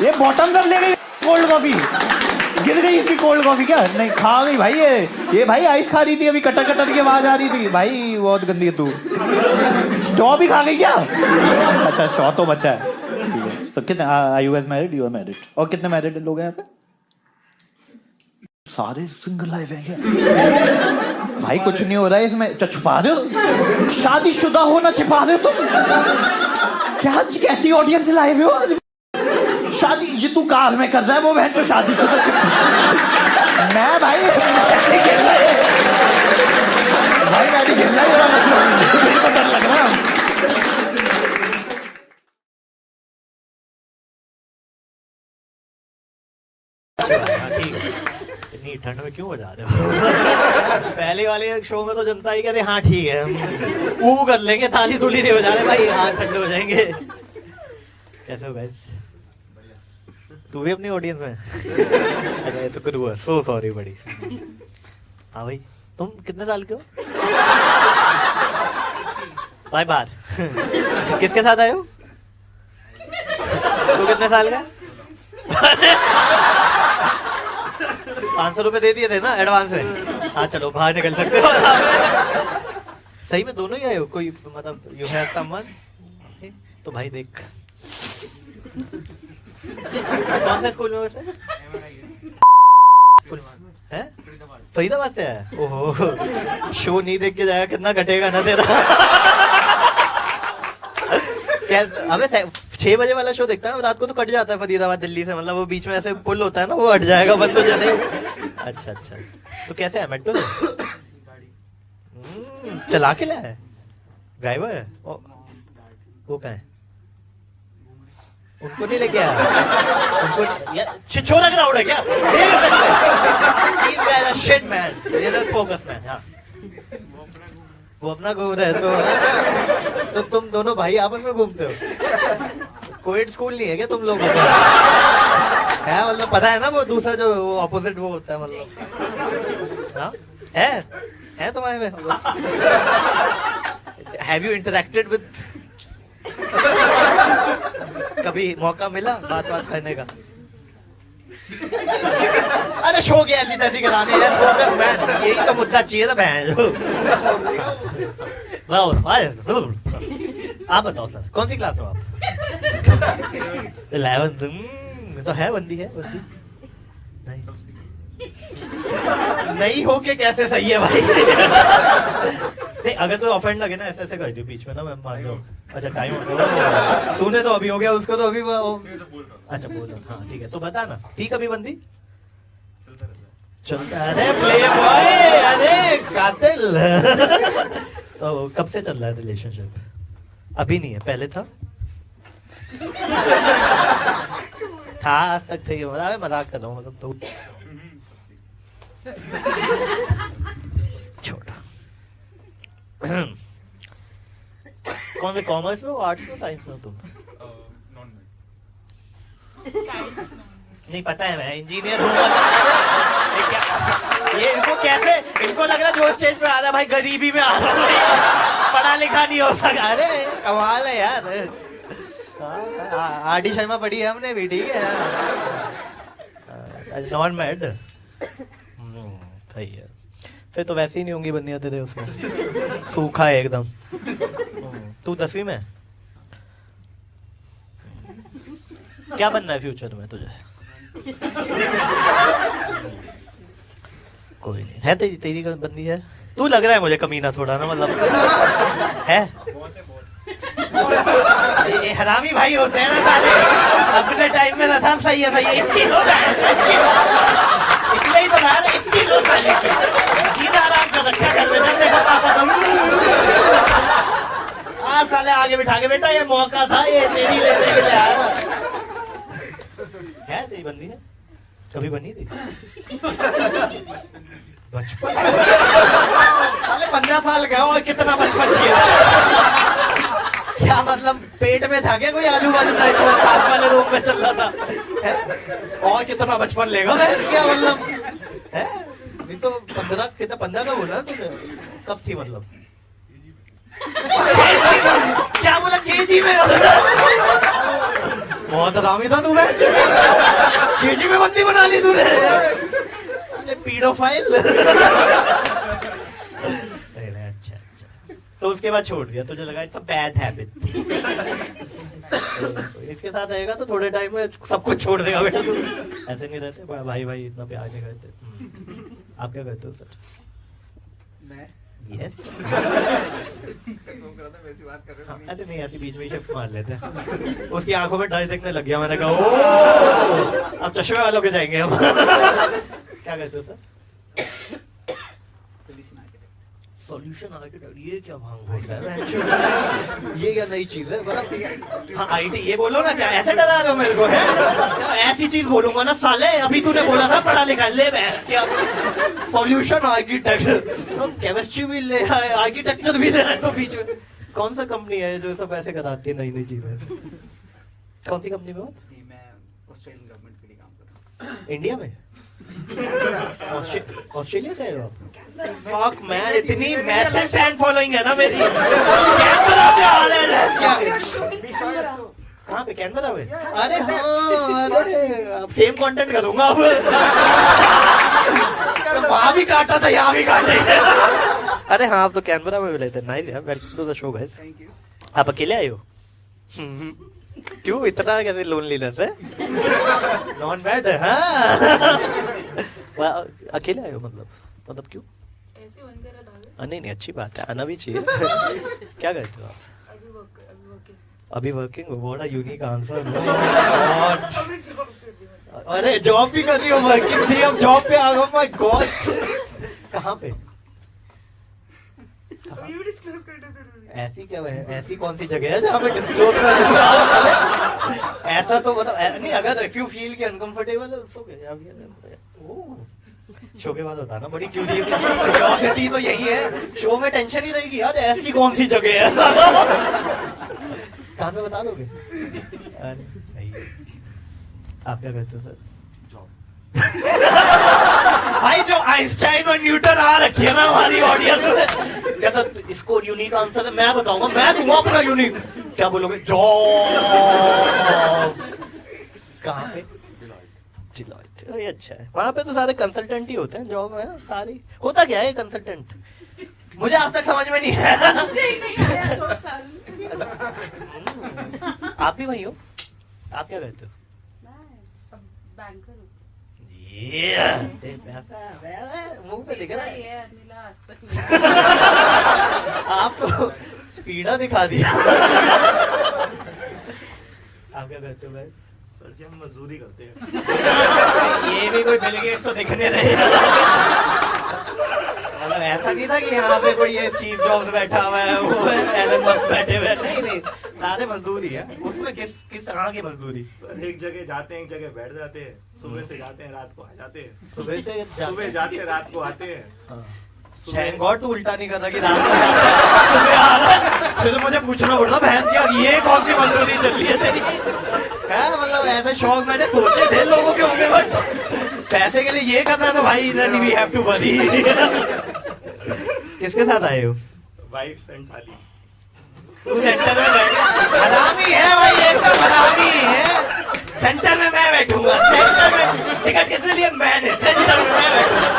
ये बॉटम तक ले गई कोल्ड कॉफी, गिर गई इसकी कोल्ड कॉफी। क्या नहीं खा गई भाई, ये भाई आइस खा रही थी अभी, कटर कटर की आवाज आ रही थी भाई, बहुत गंदी है तू। स्ट्रॉ भी खा गई क्या? अच्छा स्ट्रॉ तो बचा है, ठीक है। तो कितने are you guys married? You are married. और कितने मैरिड लोग हैं यहाँ पे? सारे सिंगल लाइफ हैं क्या? भाई कुछ नहीं हो रहा है इसमें, छुपा रहे हो, शादीशुदा हो ना छिपा रहे हो तुम? क्या कैसी ऑडियंस लाए हुए हो आज? शादी ये तू कार में कर रहा है, वो बहन जो शादी शुदा मैं भाई मैं भी गिर रहा मेरे को डर लग रहा है। इतनी ठंड में क्यों बजा रहे हो? पहले वाले शो में तो जनता ही कहते हाँ ठीक है, वो कर लेंगे, ताली तुली नहीं बजा रहे भाई, हाथ ठंडे हो जाएंगे। कैसे हो गाइस? तू भी अपनी ऑडियंस में? अरे तो कुछ हुआ, सो सॉरी बड़ी। हाँ भाई, तुम कितने साल के हो? भाई बार किसके साथ आए हो? तू कितने साल का? 500 रुपए दे दिए थे ना एडवांस में? हाँ चलो बाहर निकल सकते हो। सही में दोनों ही आए हो? कोई मतलब यू हैव समवन? तो भाई देख, कौन सा स्कूल में वैसे है? फरीदाबाद से है? ओहो, शो नहीं देख के जाएगा, कितना घटेगा ना तेरा। क्या हमें 6 बजे वाला शो देखता है, रात को तो कट जाता है फरीदाबाद दिल्ली से, मतलब वो बीच में ऐसे पुल होता है ना, वो हट जाएगा बंद हो जाने। अच्छा अच्छा, तो कैसे है मेट्रो? चला के लाया है ड्राइवर? वो कहाँ है? उनको नहीं लेके आया? उनको यार छिछोरा क्राउड है क्या? Shit man, focus man. हाँ, वो अपना घूम रहे तो तुम दोनों भाई आपस में घूमते हो? कोविड स्कूल नहीं है क्या तुम लोगों का? है मतलब पता है ना वो दूसरा जो ऑपोजिट वो होता है मतलब। हाँ है तुम्हारे में? Have you interacted with? कभी मौका मिला बात करने का? अरे शो की ऐसी तैसी कराने यार, फोकस मैन, यही तो मुद्दा चाहिए था बहन। आप बताओ सर, कौन सी क्लास हो आप? 11th। तो है बंदी नहीं हो के कैसे सही है भाई? नहीं अगर तो ऑफेंड लगे ना ऐसे कर दियो बीच में ना, मैं मान लो। अच्छा टाइम तूने तो अभी हो गया, उसको तो अभी अच्छा बोलो। हाँ ठीक है, तो बता ना, थी कभी बंदी? चलता। अरे प्ले बॉय, अरे कातिल। तो कब से चल रहा है रिलेशनशिप? अभी नहीं है, पहले था आज तक थे? मजाक कर रहा हूँ मतलब। तो छोटा कौन से कॉमर्स में हो, आर्ट्स में, साइंस में? तुम नहीं पता है, मैं इंजीनियर हूँ। ये इनको कैसे, इनको लग रहा है जो स्टेज पे आ रहा है भाई गरीबी में आ रहा है, पढ़ा लिखा नहीं हो सका। अरे कमाल है यार। आर डी शर्मा पढ़ी है हमने भी, ठीक है। नॉन मैड सही है। फिर तो वैसे ही नहीं होंगी बंदियां तेरे उसमें, सूखा है एकदम। तू 10वीं में? क्या बनना है फ्यूचर में तुझे? कोई नहीं है, तेरी बंदी है? तू लग रहा है मुझे कमीना थोड़ा ना, मतलब है। ये हरामी भाई होते हैं ना साले, अपने टाइम में ना सब सही है इसकी लो ना, इसलिए ही तो यार इसकी लो साले की जीना आराम कर रखा घर में। जब देखो पापा आज साले आगे बिठा के, बेटा ये मौका था, ये तेरी लेने के लिए आया था। है तेरी बंदी है? कभी बनी थी? बचपन साले 15 साल का और कितना बचपन किया? क्या मतलब पेट में था क्या कोई? आजू बाजू साथ वाले रूम में चल रहा था है? और कितना बचपन लेगा मैं? क्या मतलब है? अभी तो 15 का बोला तुमने? कब थी मतलब? क्या बोला केजी में? बहुत आरामी था तू। केजी में बंदी बना ली तूने, पीडोफाइल। तो उसके बाद छोड़ दिया, तुझे लगा इट्स अ बैड हैबिट। इसके साथ रहेगा तो थोड़े टाइम में सब कुछ छोड़ देगा बेटा तू। ऐसे नहीं रहते भाई भाई, इतना प्यार नहीं करते। आप क्या करते हो सर? मैं अरे नहीं, ऐसी बीच में शिफ्ट मार लेते हैं। उसकी आंखों में डाई देखने लग गया, मैंने कहा ओ अब चश्मे वालों के जाएंगे हम। क्या कहते हो सर? सॉल्यूशन आर्किटेक्ट, ये क्या भांग बोल रहा है? ये क्या नई चीज है मतलब? हाँ आईटी, ये बोलो ना, क्या ऐसे डरा रहे हो मेरे को? है ऐसी चीज बोलूंगा ना साले, अभी तूने बोला था पढ़ा लिखा, ले बहस क्या सॉल्यूशन आर्किटेक्ट? केमिस्ट्री भी ले आए, आर्किटेक्चर भी ले आए, तो बीच में कौन सा कंपनी है जो सब ऐसे कराती है नई नई चीजें? कौन सी कंपनी में हो? मैं ऑस्ट्रेलियन गवर्नमेंट के लिए काम कर रहा हूँ। इंडिया में? ऑस्ट्रेलिया से हो? फक मैन, इतनी मैसिव फैन फॉलोइंग है ना मेरी। कैनबरा से आ रहे हैं। कहाँ पे? कैनबरा में? अरे हाँ, अरे अब सेम कंटेंट करूंगा अब। वहाँ भी काटा था, यहाँ भी काटे। अरे हाँ, आप तो कैनबरा में मिले थे। नाइस यार, welcome to the show guys. Thank you. आप अकेले आए हो? क्यों इतना कैसे लोनलीनेस है? नॉन बैड है। हाँ अकेले आए हो मतलब क्यों? ऐसे मन कर रहा था। नहीं नहीं, अच्छी बात है, आना भी चाहिए। क्या करते हो आप? अभी वर्किंग हो? बड़ा यूनिक आंसर। अरे जॉब भी कर रही हो, वर्किंग थी, अब जॉब पे आ गए। माय गॉड, कहाँ पे? ये भी डिस्क्लोज करना जरूरी है। ऐसी क्या है, ऐसी कौन सी जगह है जहाँ पे डिस्क्लोज कर ऐसा तो मतलब नहीं, अगर इफ यू फील कि अनकंफर्टेबल है सो शो के बाद बताना, बड़ी क्यूरियोसिटी तो यही है, शो में टेंशन ही रहेगी यार ऐसी कौन सी जगह है। कहाँ पे बता दोगे? अरे सही है। आप क्या कहते हो सर? भाई जो आइंस्टाइन और न्यूटन आ रखी है ना हमारी ऑडियंस में, क्या तो इसको यूनिक आंसर है, मैं बताऊंगा, मैं दूंगा अपना यूनिक। क्या बोलोगे? जॉब। कहाँ पे? डिलॉयट। ये अच्छा है, वहां पे तो सारे कंसल्टेंट ही होते हैं जॉब में सारी। होता क्या है कंसल्टेंट? मुझे आज तक समझ में नहीं है। आप भी वही हो? आप क्या कहते हो? बैंकर हूँ। मुंह पे दिख रहा है। ये मिला आज तक। आप तो पीड़ा दिखा दिया। आप क्या कहते हो गाइस? सर जी हम मजदूरी करते हैं। ये भी कोई बिल गेट्स तो दिखने रहे। मतलब ऐसा नहीं था कि यहाँ पे कोई ये स्टीव जॉब्स बैठा हुआ है, वो एलन मस्क बैठे हुए, नहीं सारे मजदूरी है। उसमें किस तरह की मजदूरी? सर एक जगह जाते हैं, एक जगह बैठ जाते हैं, सुबह से जाते हैं रात को आ जाते हैं, सुबह से सुबह जाते हैं रात को आते हैं। थैंक गॉड तू उल्टा नहीं कर रहा कि रात को सुबह आ रहा है। फिर मुझे पूछना पड़ता भैंस क्या ये कौन सी मजदूरी चल रही है तेरी? है मतलब ऐसे शौक मैंने सोचे थे लोगों के होंगे, बट पैसे के लिए ये करना है तो भाई इधर वी हैव टू वरी। किसके साथ आए हो? वाइफ एंड साली। तू सेंटर में बैठ, हरामी है भाई, एकदम हरामी है। सेंटर में मैं बैठूंगा, सेंटर में टिकट किसने लिए? मैंने। सेंटर में मैं बैठूंगा।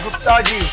गुप्ता जी